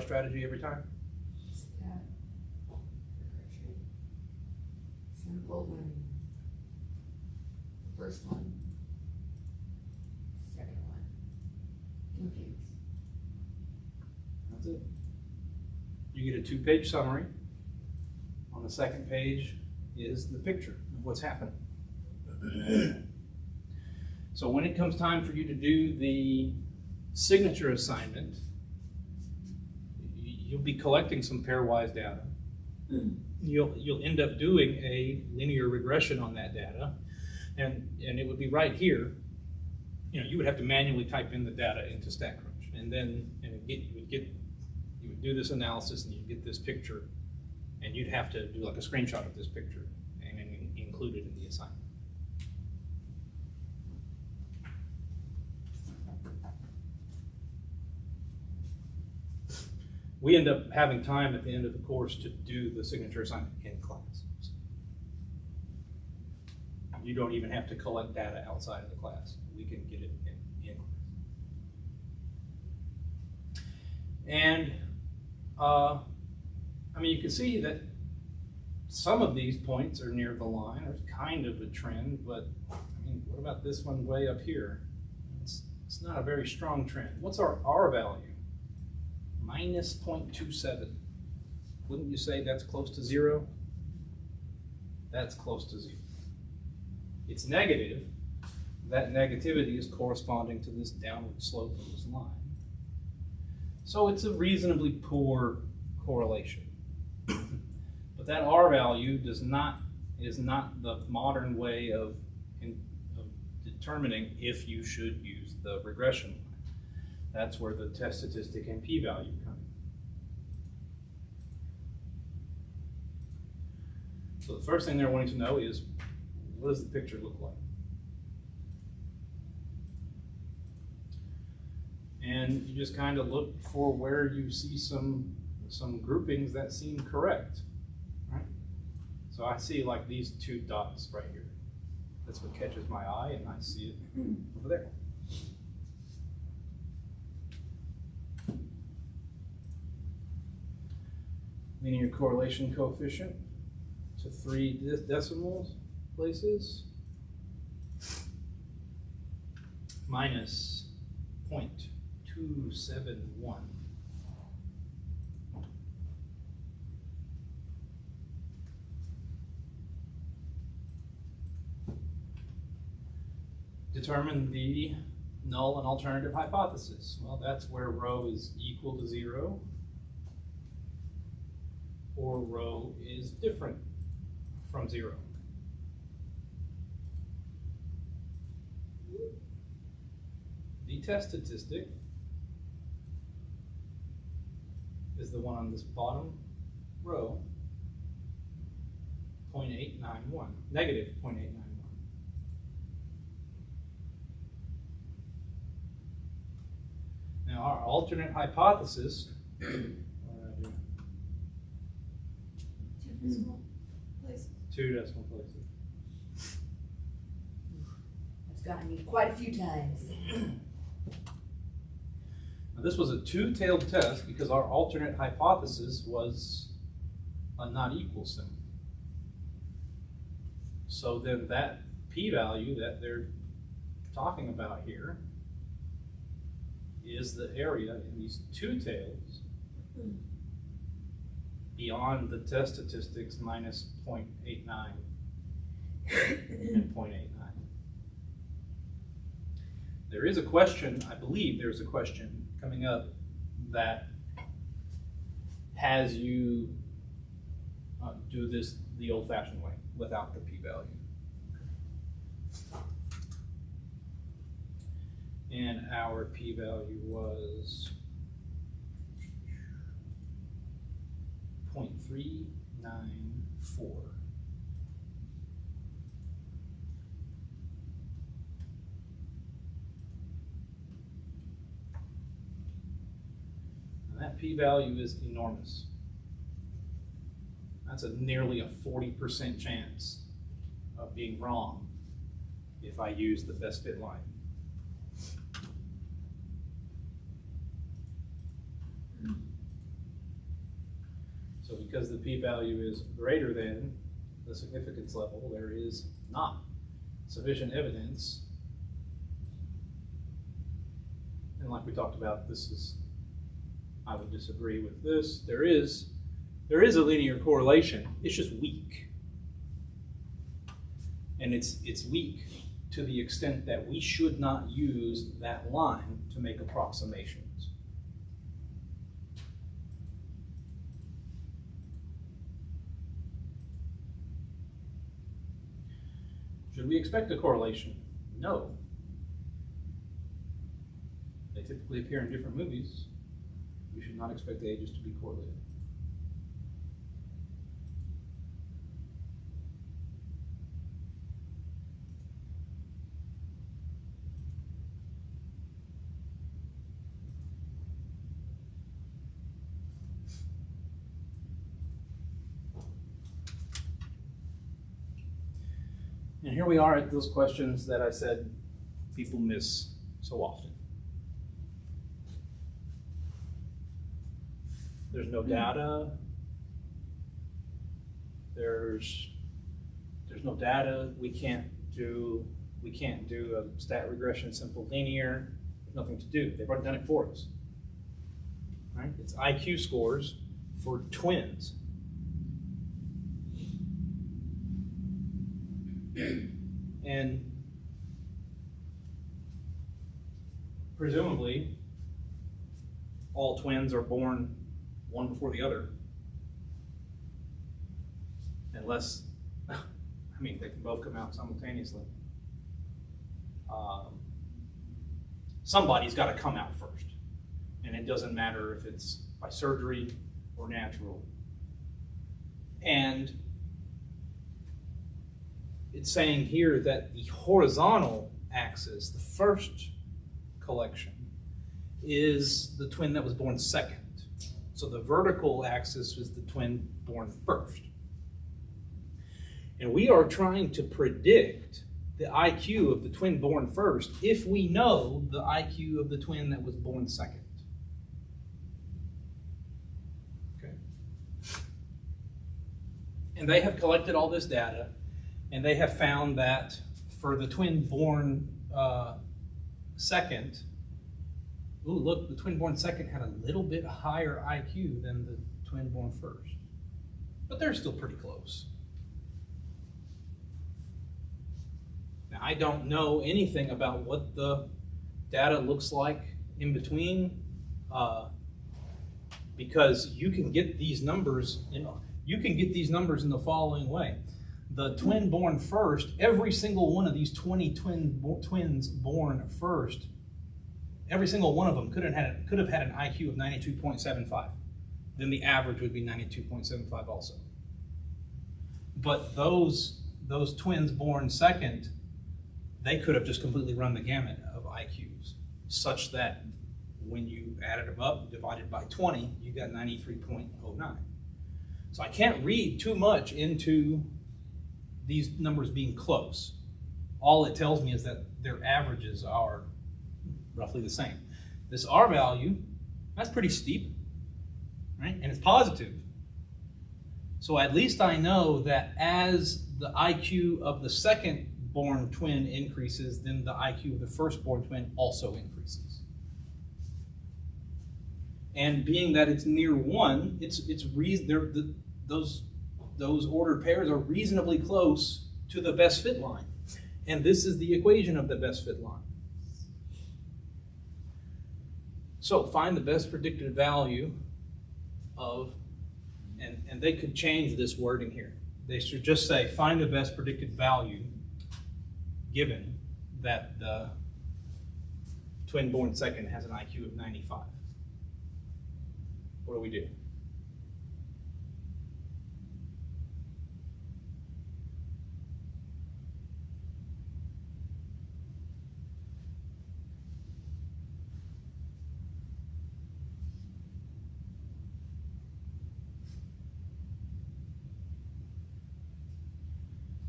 strategy every time? Stat. Regression. Sample learning. First one. Second one. Computes. That's it. You get a 2-page summary. On the second page is the picture of what's happening. So when it comes time for you to do the signature assignment, you'll be collecting some pairwise data. You'll end up doing a linear regression on that data, and it would be right here. You would have to manually type in the data into StatCrunch, and then you would do this analysis, and you'd get this picture, and you'd have to do like a screenshot of this picture and then include it in the assignment. We end up having time at the end of the course to do the signature assignment in class. You don't even have to collect data outside of the class. We can get it in class. And you can see that some of these points are near the line. There's kind of a trend, but what about this one way up here? It's not a very strong trend. What's our R value? Minus 0.27. Wouldn't you say that's close to 0? That's close to 0. It's negative. That negativity is corresponding to this downward slope of this line. So it's a reasonably poor correlation. But that R value is not the modern way of determining if you should use the regression line. That's where the test statistic and p-value come in. So the first thing they're wanting to know is, what does the picture look like? And you just kind of look for where you see some groupings that seem correct, right? So I see like these 2 dots right here. That's what catches my eye, and I see it over there. Linear correlation coefficient to 3 decimal places, minus 0.271. Determine the null and alternative hypothesis. Well, that's where rho is equal to 0, or rho is different from 0. The test statistic is the one on this bottom row, 0.891, negative 0.891. Now our alternate hypothesis, what did I do? 2 decimal places. 2 decimal places. That's gotten me quite a few times. Now, this was a two-tailed test because our alternate hypothesis was a not equal symbol. So then that p-value that they're talking about here is the area in these two tails beyond the test statistics minus 0.89 and 0.89. There is a question, I believe there's a question coming up that has you do this the old-fashioned way without the p-value. And our p-value was 0.394. And that p-value is enormous. That's nearly a 40% chance of being wrong if I use the best fit line. So because the p-value is greater than the significance level, there is not sufficient evidence. And like we talked about, this is, I would disagree with this. There is a linear correlation. It's just weak. And it's weak to the extent that we should not use that line to make approximations. Should we expect a correlation? No. They typically appear in different movies. We should not expect the ages to be correlated. And here we are at those questions that I said people miss so often. There's no data. There's no data. We can't do a stat regression simple linear. There's nothing to do. They've already done it for us. Right? It's IQ scores for twins. And presumably, all twins are born one before the other. Unless, I mean, they can both come out simultaneously. Somebody's got to come out first. And it doesn't matter if it's by surgery or natural. And it's saying here that the horizontal axis, the first collection, is the twin that was born second. So the vertical axis is the twin born first. And we are trying to predict the IQ of the twin born first if we know the IQ of the twin that was born second. Okay. And they have collected all this data. And they have found that for the twin born second, ooh, look, the twin born second had a little bit higher IQ than the twin born first. But they're still pretty close. Now, I don't know anything about what the data looks like in between, because you can get these numbers, you can get these numbers in the following way. The twin born first, every single one of these 20 twins born first, every single one of them could have had an IQ of 92.75. Then the average would be 92.75 also. But those twins born second, they could have just completely run the gamut of IQs, such that when you added them up, divided by 20, you got 93.09. So I can't read too much into these numbers being close. All it tells me is that their averages are roughly the same. This R value, that's pretty steep, right? And it's positive. So at least I know that as the IQ of the second-born twin increases, then the IQ of the first-born twin also increases. And being that it's near 1, those ordered pairs are reasonably close to the best fit line. And this is the equation of the best fit line. So find the best predicted value of, and they could change this wording here. They should just say, find the best predicted value given that the twin born second has an IQ of 95. What do we do?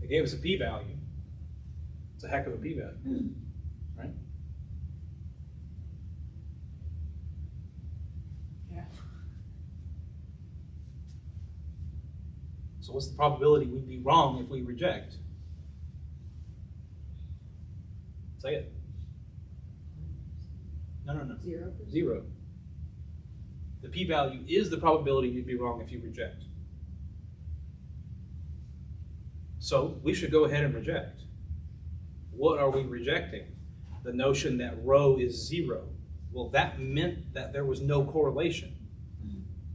They gave us a p-value. It's a heck of a p-value, right? Yeah. So what's the probability we'd be wrong if we reject? Say it. No. 0%. 0. The p-value is the probability you'd be wrong if you reject. So we should go ahead and reject. What are we rejecting? The notion that rho is 0. Well, that meant that there was no correlation.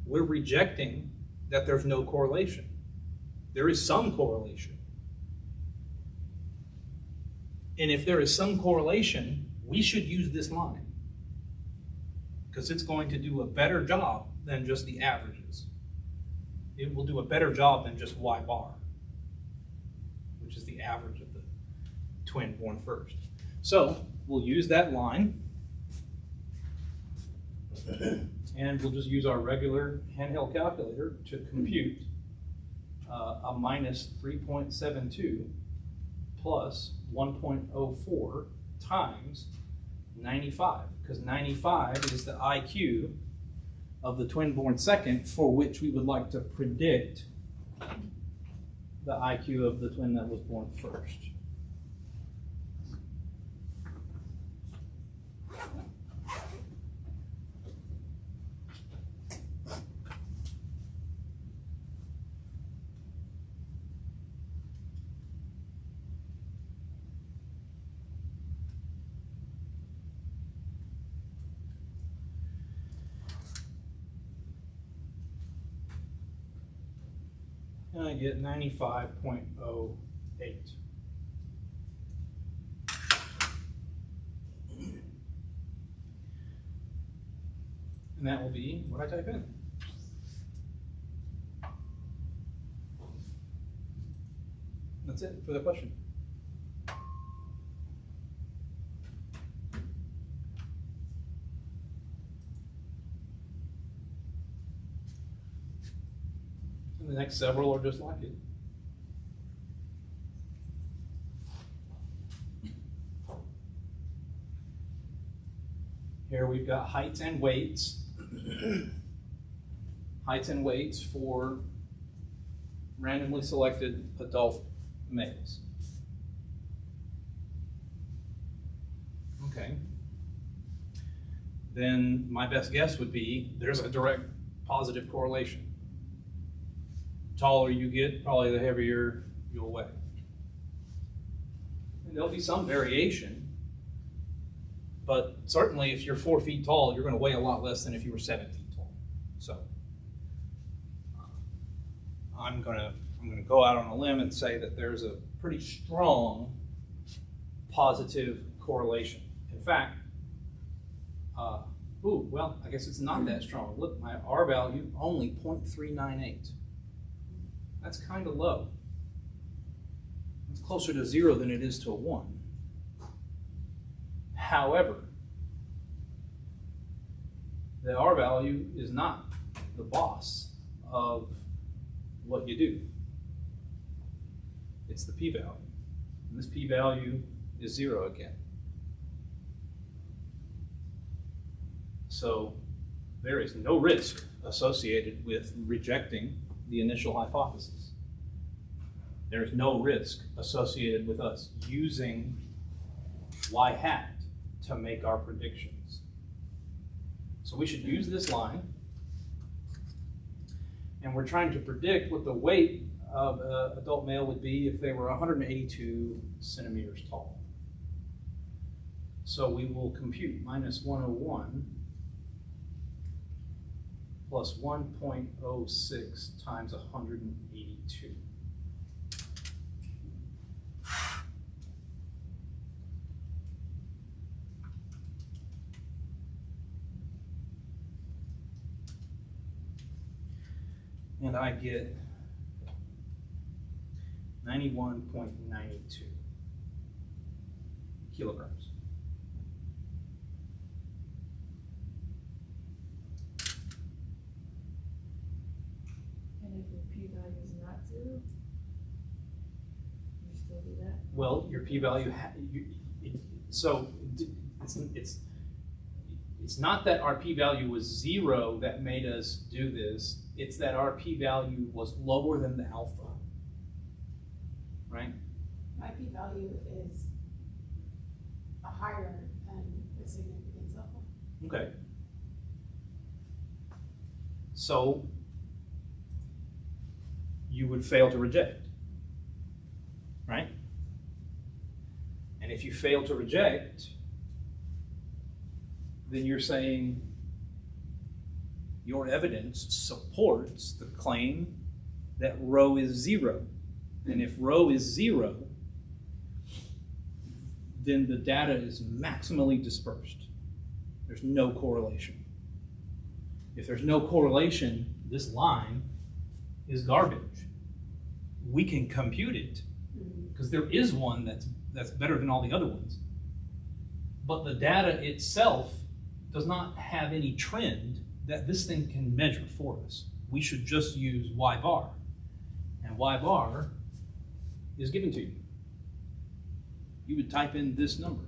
We're rejecting that there's no correlation. There is some correlation. And if there is some correlation, we should use this line, because it's going to do a better job than just the averages. It will do a better job than just y bar, which is the average of the twin born first. So we'll use that line, and we'll just use our regular handheld calculator to compute a minus 3.72 plus 1.04 times 95, because 95 is the IQ of the twin born second, for which we would like to predict the IQ of the twin that was born first. And I get 95.08. And that will be what I type in. That's it for the question. And the next several are just like it. Here we've got heights and weights. Heights and weights for randomly selected adult males. Okay. Then my best guess would be there's a direct positive correlation. Taller you get, probably the heavier you'll weigh. And there'll be some variation, but certainly if you're 4 feet tall, you're going to weigh a lot less than if you were 7 feet tall. So I'm going to go out on a limb and say that there's a pretty strong positive correlation. In fact, well, I guess it's not that strong. Look, my R value only 0.398. That's kind of low. It's closer to 0 than it is to 1. However, the R value is not the boss of what you do. It's the p-value. And this p-value is 0 again. So there is no risk associated with rejecting the initial hypothesis. There is no risk associated with us using y hat to make our predictions. So we should use this line, and we're trying to predict what the weight of an adult male would be if they were 182 centimeters tall. So we will compute minus 101 plus 1.06 times 182. And I get 91.92 kilograms. And if your p-value is not 0, you still do that? Well, your p-value, it's not that our p-value was 0 that made us do this. It's that our p-value was lower than the alpha, right? My p-value is a higher than the significance alpha. Okay. So you would fail to reject, right? And if you fail to reject, then you're saying your evidence supports the claim that rho is 0. And if rho is 0, then the data is maximally dispersed. There's no correlation. If there's no correlation, this line is garbage. We can compute it because there is one that's better than all the other ones. But the data itself does not have any trend that this thing can measure for us. We should just use y bar. And y bar is given to you. You would type in this number.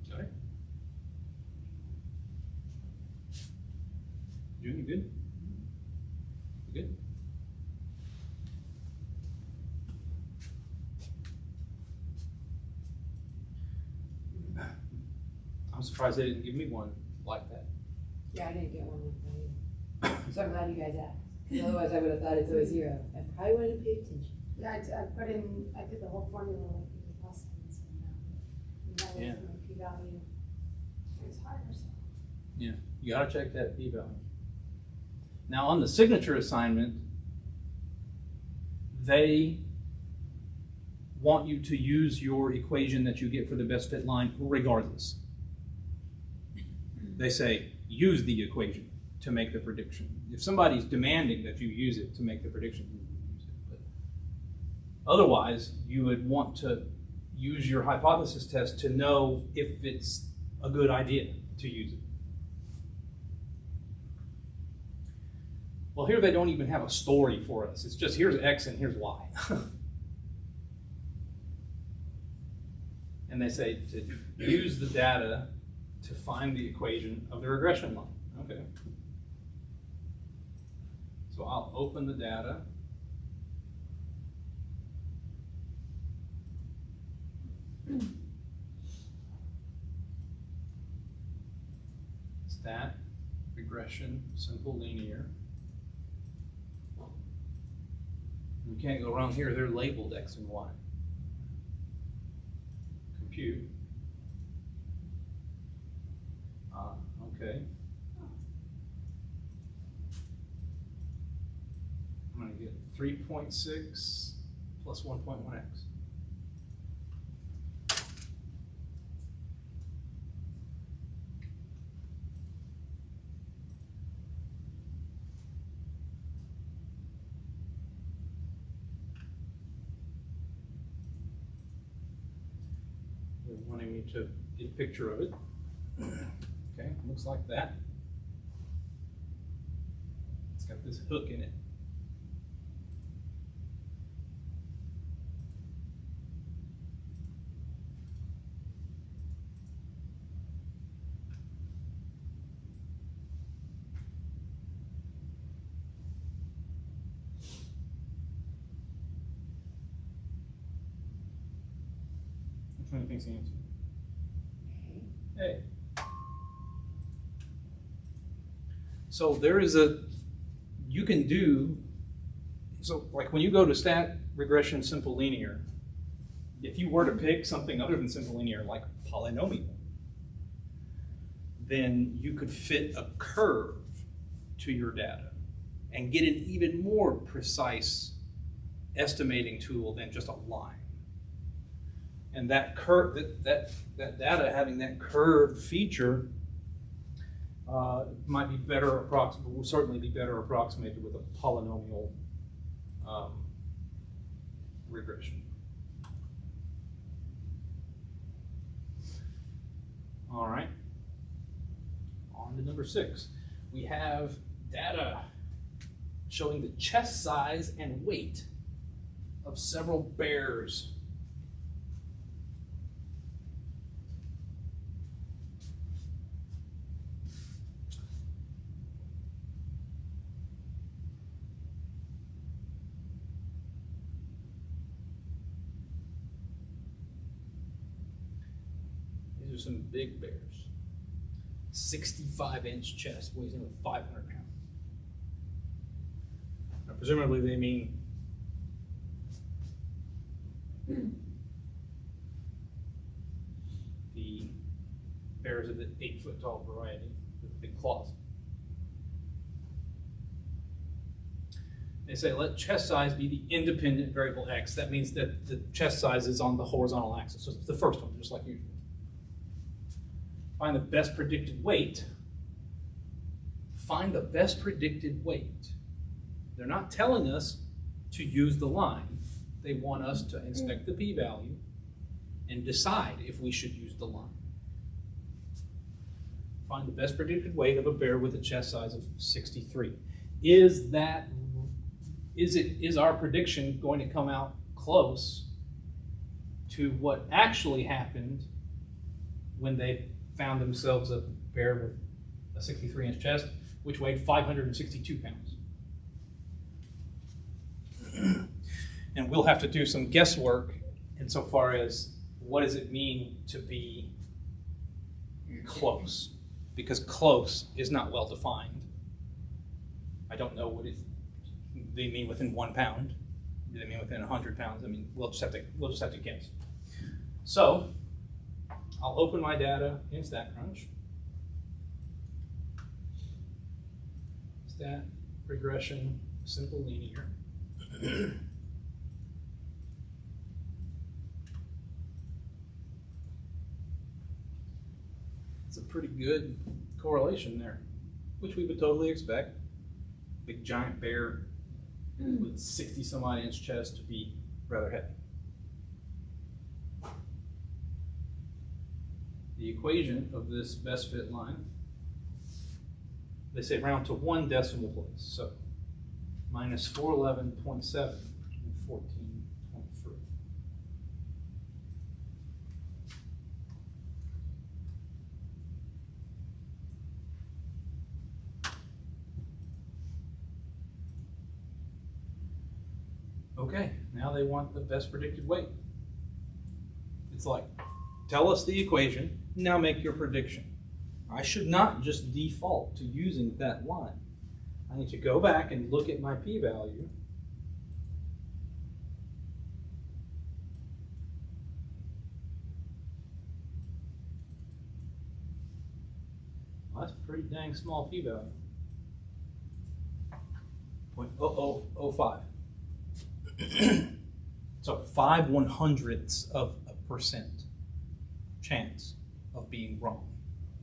Got it? June, you good? You good? I'm surprised they didn't give me one like that. Yeah, I didn't get one with that either. So I'm glad you guys asked. 'Cause otherwise I would have thought it's always 0. I probably wouldn't have paid attention. Yeah, I did the whole formula like we did last time, so now. And that was Yeah. my p-value. It was higher, so. Yeah, you gotta check that p-value. Now on the signature assignment, they want you to use your equation that you get for the best fit line regardless. They say, use the equation to make the prediction. If somebody's demanding that you use it to make the prediction, you use it. But otherwise, you would want to use your hypothesis test to know if it's a good idea to use it. Well, here they don't even have a story for us. It's just here's X and here's Y. And they say to use the data to find the equation of the regression line. Okay. So I'll open the data. Stat, regression, simple linear. We can't go wrong here. They're labeled X and Y. Compute. Okay. I'm going to get 3.6 plus 1.1x. wanting me to get a picture of it. Okay, looks like that. It's got this hook in it. Which one do you think's the answer? Hey. So there is you can do, so like when you go to stat regression simple linear, if you were to pick something other than simple linear, like polynomial, then you could fit a curve to your data and get an even more precise estimating tool than just a line. And that curve, that data having that curved feature might be better will certainly be better approximated with a polynomial regression. All right. On to number 6. We have data showing the chest size and weight of several bears. These are some big bears. 65-inch chest, weighs in with 500 pounds. Now, presumably they mean the bears of the 8-foot-tall variety with big claws. They say let chest size be the independent variable x. That means that the chest size is on the horizontal axis. So it's the first one, just like usual. Find the best predicted weight. Find the best predicted weight. They're not telling us to use the line. They want us to inspect the p-value and decide if we should use the line. Find the best predicted weight of a bear with a chest size of 63. Is our prediction going to come out close to what actually happened when they found themselves a bear with a 63-inch chest, which weighed 562 pounds? And we'll have to do some guesswork insofar as what does it mean to be close, because close is not well defined. I don't know what they mean within 1 pound. Do they mean within 100 pounds? I mean, we'll just have to guess. So I'll open my data in StatCrunch. Stat regression simple linear. It's a pretty good correlation there, which we would totally expect. Big giant bear with 60 some odd inch chest to be rather heavy. The equation of this best fit line, they say round to 1 decimal place. So minus 411.7 and 14.3. Okay, now they want the best predicted weight. It's like, tell us the equation, now make your prediction. I should not just default to using that line. I need to go back and look at my p-value. Well, that's a pretty dang small p-value. 0.0005. So 5/100ths of a percent chance of being wrong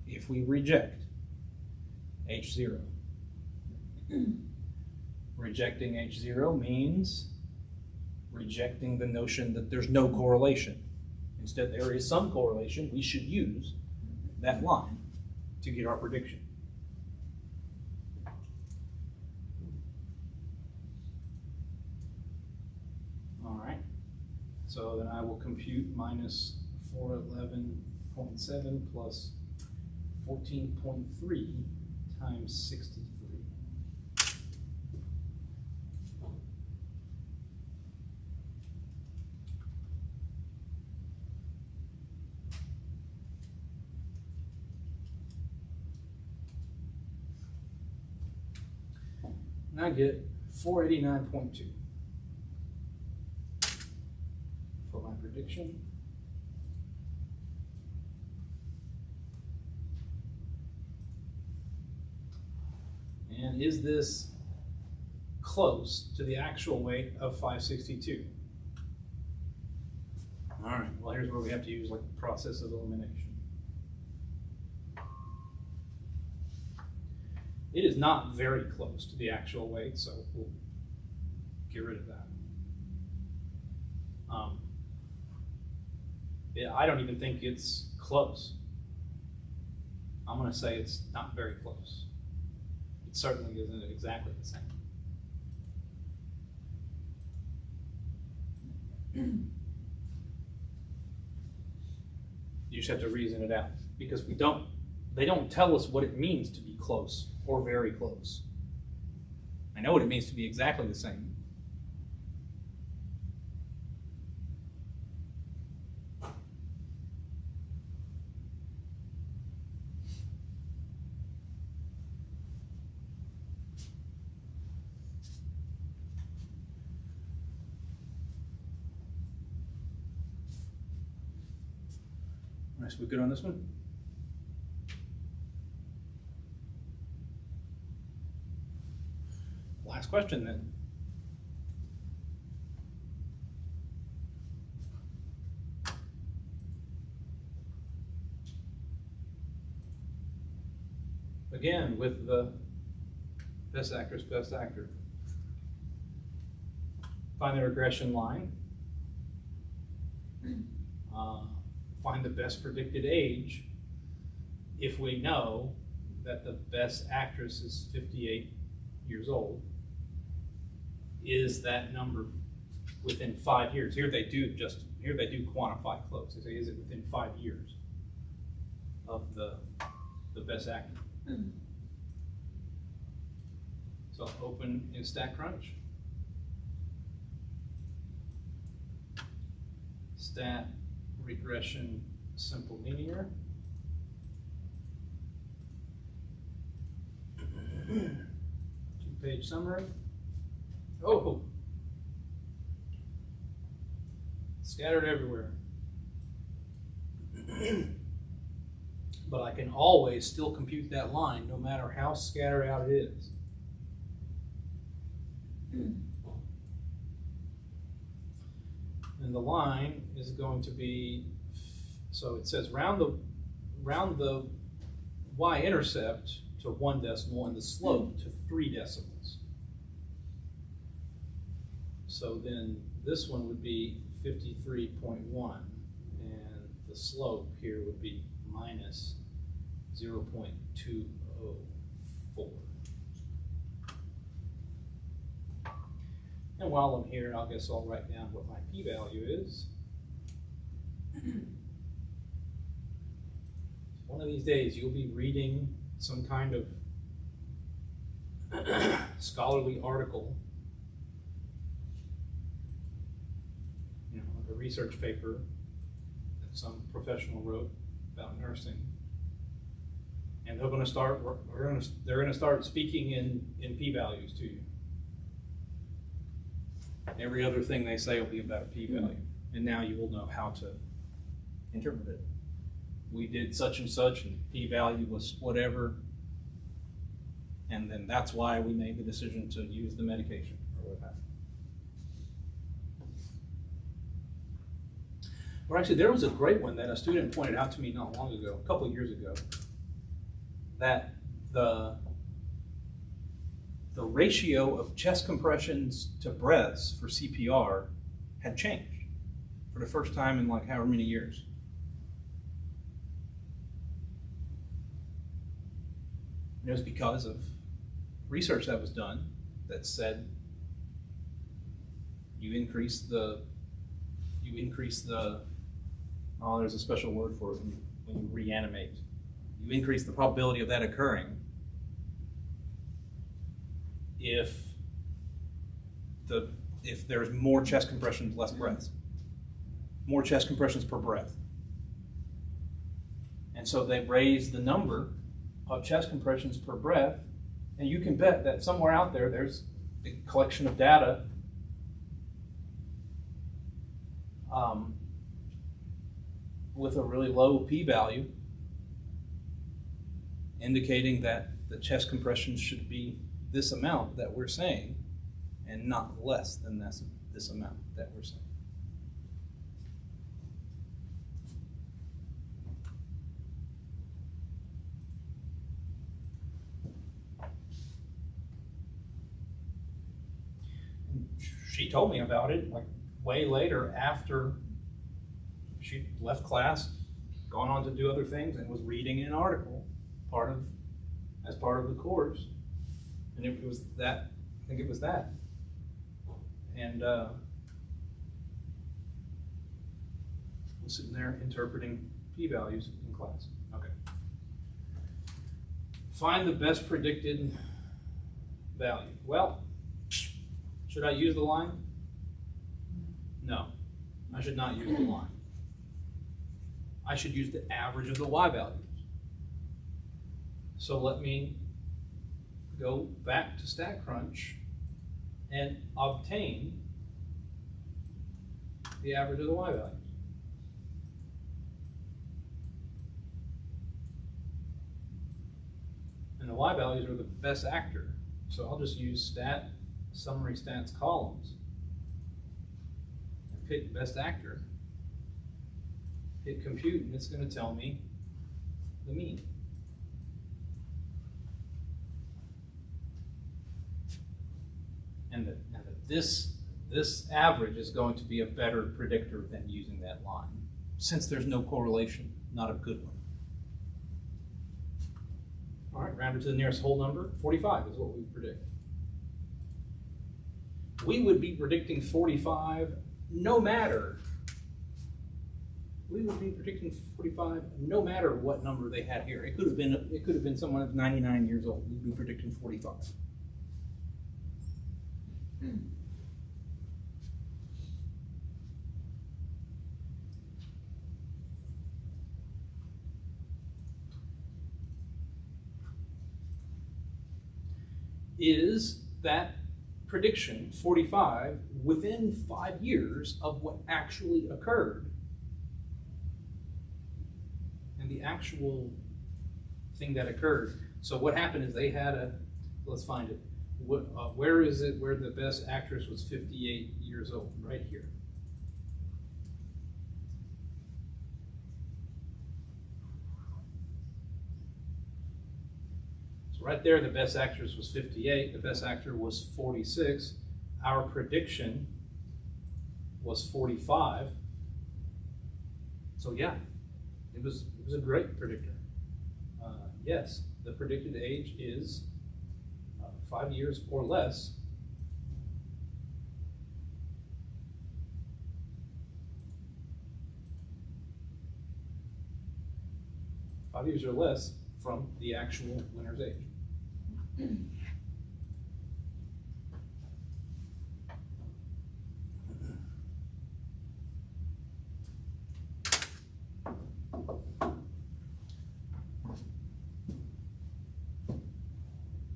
if we reject H0. Rejecting H0 means rejecting the notion that there's no correlation Instead, there is some correlation. We should use that line to get our prediction. All right. So then I will compute minus 411.7 plus 14.3 times 63. And I get 489.2 for my prediction. And is this close to the actual weight of 562? All right, well, here's where we have to use like the process of elimination. It is not very close to the actual weight, so we'll get rid of that. Yeah, I don't even think it's close. I'm going to say it's not very close. It certainly isn't exactly the same. You just have to reason it out, because they don't tell us what it means to be close or very close. I know what it means to be exactly the same. All right, so we good on this one? Last question then. Again, with the best actress, best actor. Find the regression line. Find the best predicted age if we know that the best actress is 58 years old. Is that number within 5 years? Here they do quantify close. They say, is it within 5 years of the best actor? So I'll open in StatCrunch. Stat regression simple linear. Two-page summary. Oh, scattered everywhere. But I can always still compute that line no matter how scattered out it is. And the line is going to be, so it says round the y-intercept to 1 decimal and the slope to 3 decimals. So then this one would be 53.1 and the slope here would be minus 0.204. And while I'm here, I guess I'll write down what my p-value is. One of these days, you'll be reading some kind of scholarly article, you know, like a research paper that some professional wrote about nursing, and they're going to start speaking in p-values to you. Every other thing they say will be about a p-value. And now you will know how to interpret it. We did such and such, and p-value was whatever. And then that's why we made the decision to use the medication or what have you. Or actually, there was a great one that a student pointed out to me not long ago, a couple of years ago, that the ratio of chest compressions to breaths for CPR had changed for the first time in like however many years. And it was because of research that was done that said you increase the oh, there's a special word for it when you reanimate. You increase the probability of that occurring if there's more chest compressions, less breaths. More chest compressions per breath. And so they've raised the number of chest compressions per breath, and you can bet that somewhere out there's a collection of data with a really low p-value indicating that the chest compressions should be this amount that we're saying and not less than this amount that we're saying. She told me about it like way later after she left class, gone on to do other things, and was reading an article as part of the course. And it was that, I think it was that. And I was sitting there interpreting p-values in class. Okay. Find the best predicted value. Well, should I use the line? No, I should not use the line. I should use the average of the y values. So let me go back to StatCrunch and obtain the average of the y values. And the y values are the best actor. So I'll just use summary stats columns and pick best actor, hit compute, and it's going to tell me the mean. And this average is going to be a better predictor than using that line, since there's no correlation, not a good one. All right, rounded to the nearest whole number, 45 is what we predict. We would be predicting 45 no matter. We would be predicting 45 no matter what number they had here. It could have been someone that's 99 years old. We'd be predicting 45. Is that prediction 45 within 5 years of what actually occurred? And the actual thing that occurred. So what happened is they had let's find it. Where is it where the best actress was 58 years old? Right here. So right there, the best actress was 58. The best actor was 46. Our prediction was 45. So yeah, it was a great predictor. Yes, the predicted age is 5 years or less. Five years or less from the actual winner's age.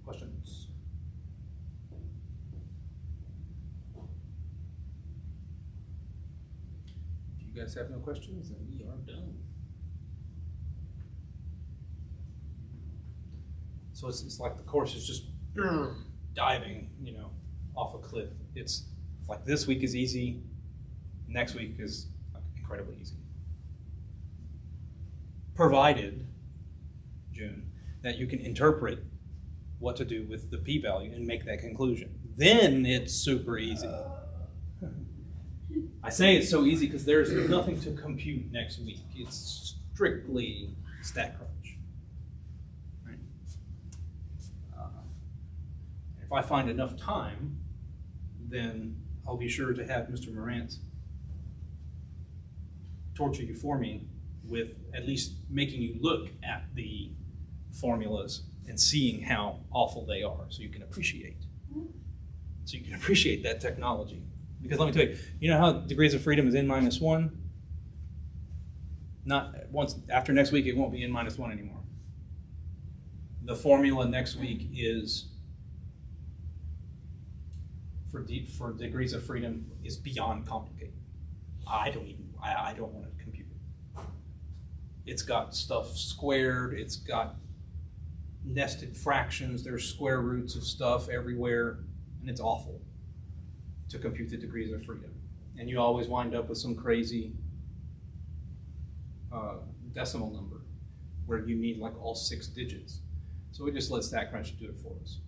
Questions? If you guys have no questions, then we are done. So it's like the course is just diving, off a cliff. It's like this week is easy, next week is like incredibly easy. Provided, June, that you can interpret what to do with the p-value and make that conclusion. Then it's super easy. I say it's so easy because there's nothing to compute next week. It's strictly StatCrunch. Right? If I find enough time, then I'll be sure to have Mr. Morant torture you for me with at least making you look at the formulas and seeing how awful they are so you can appreciate. So you can appreciate that technology. Because let me tell you, you know how degrees of freedom is n-1? Not once after next week, it won't be n-1 anymore. The formula next week is for degrees of freedom is beyond complicated. I don't want to compute it. It's got stuff squared. It's got nested fractions. There's square roots of stuff everywhere, and it's awful to compute the degrees of freedom. And you always wind up with some crazy decimal number where you need like all 6 digits. So we just let StatCrunch do it for us.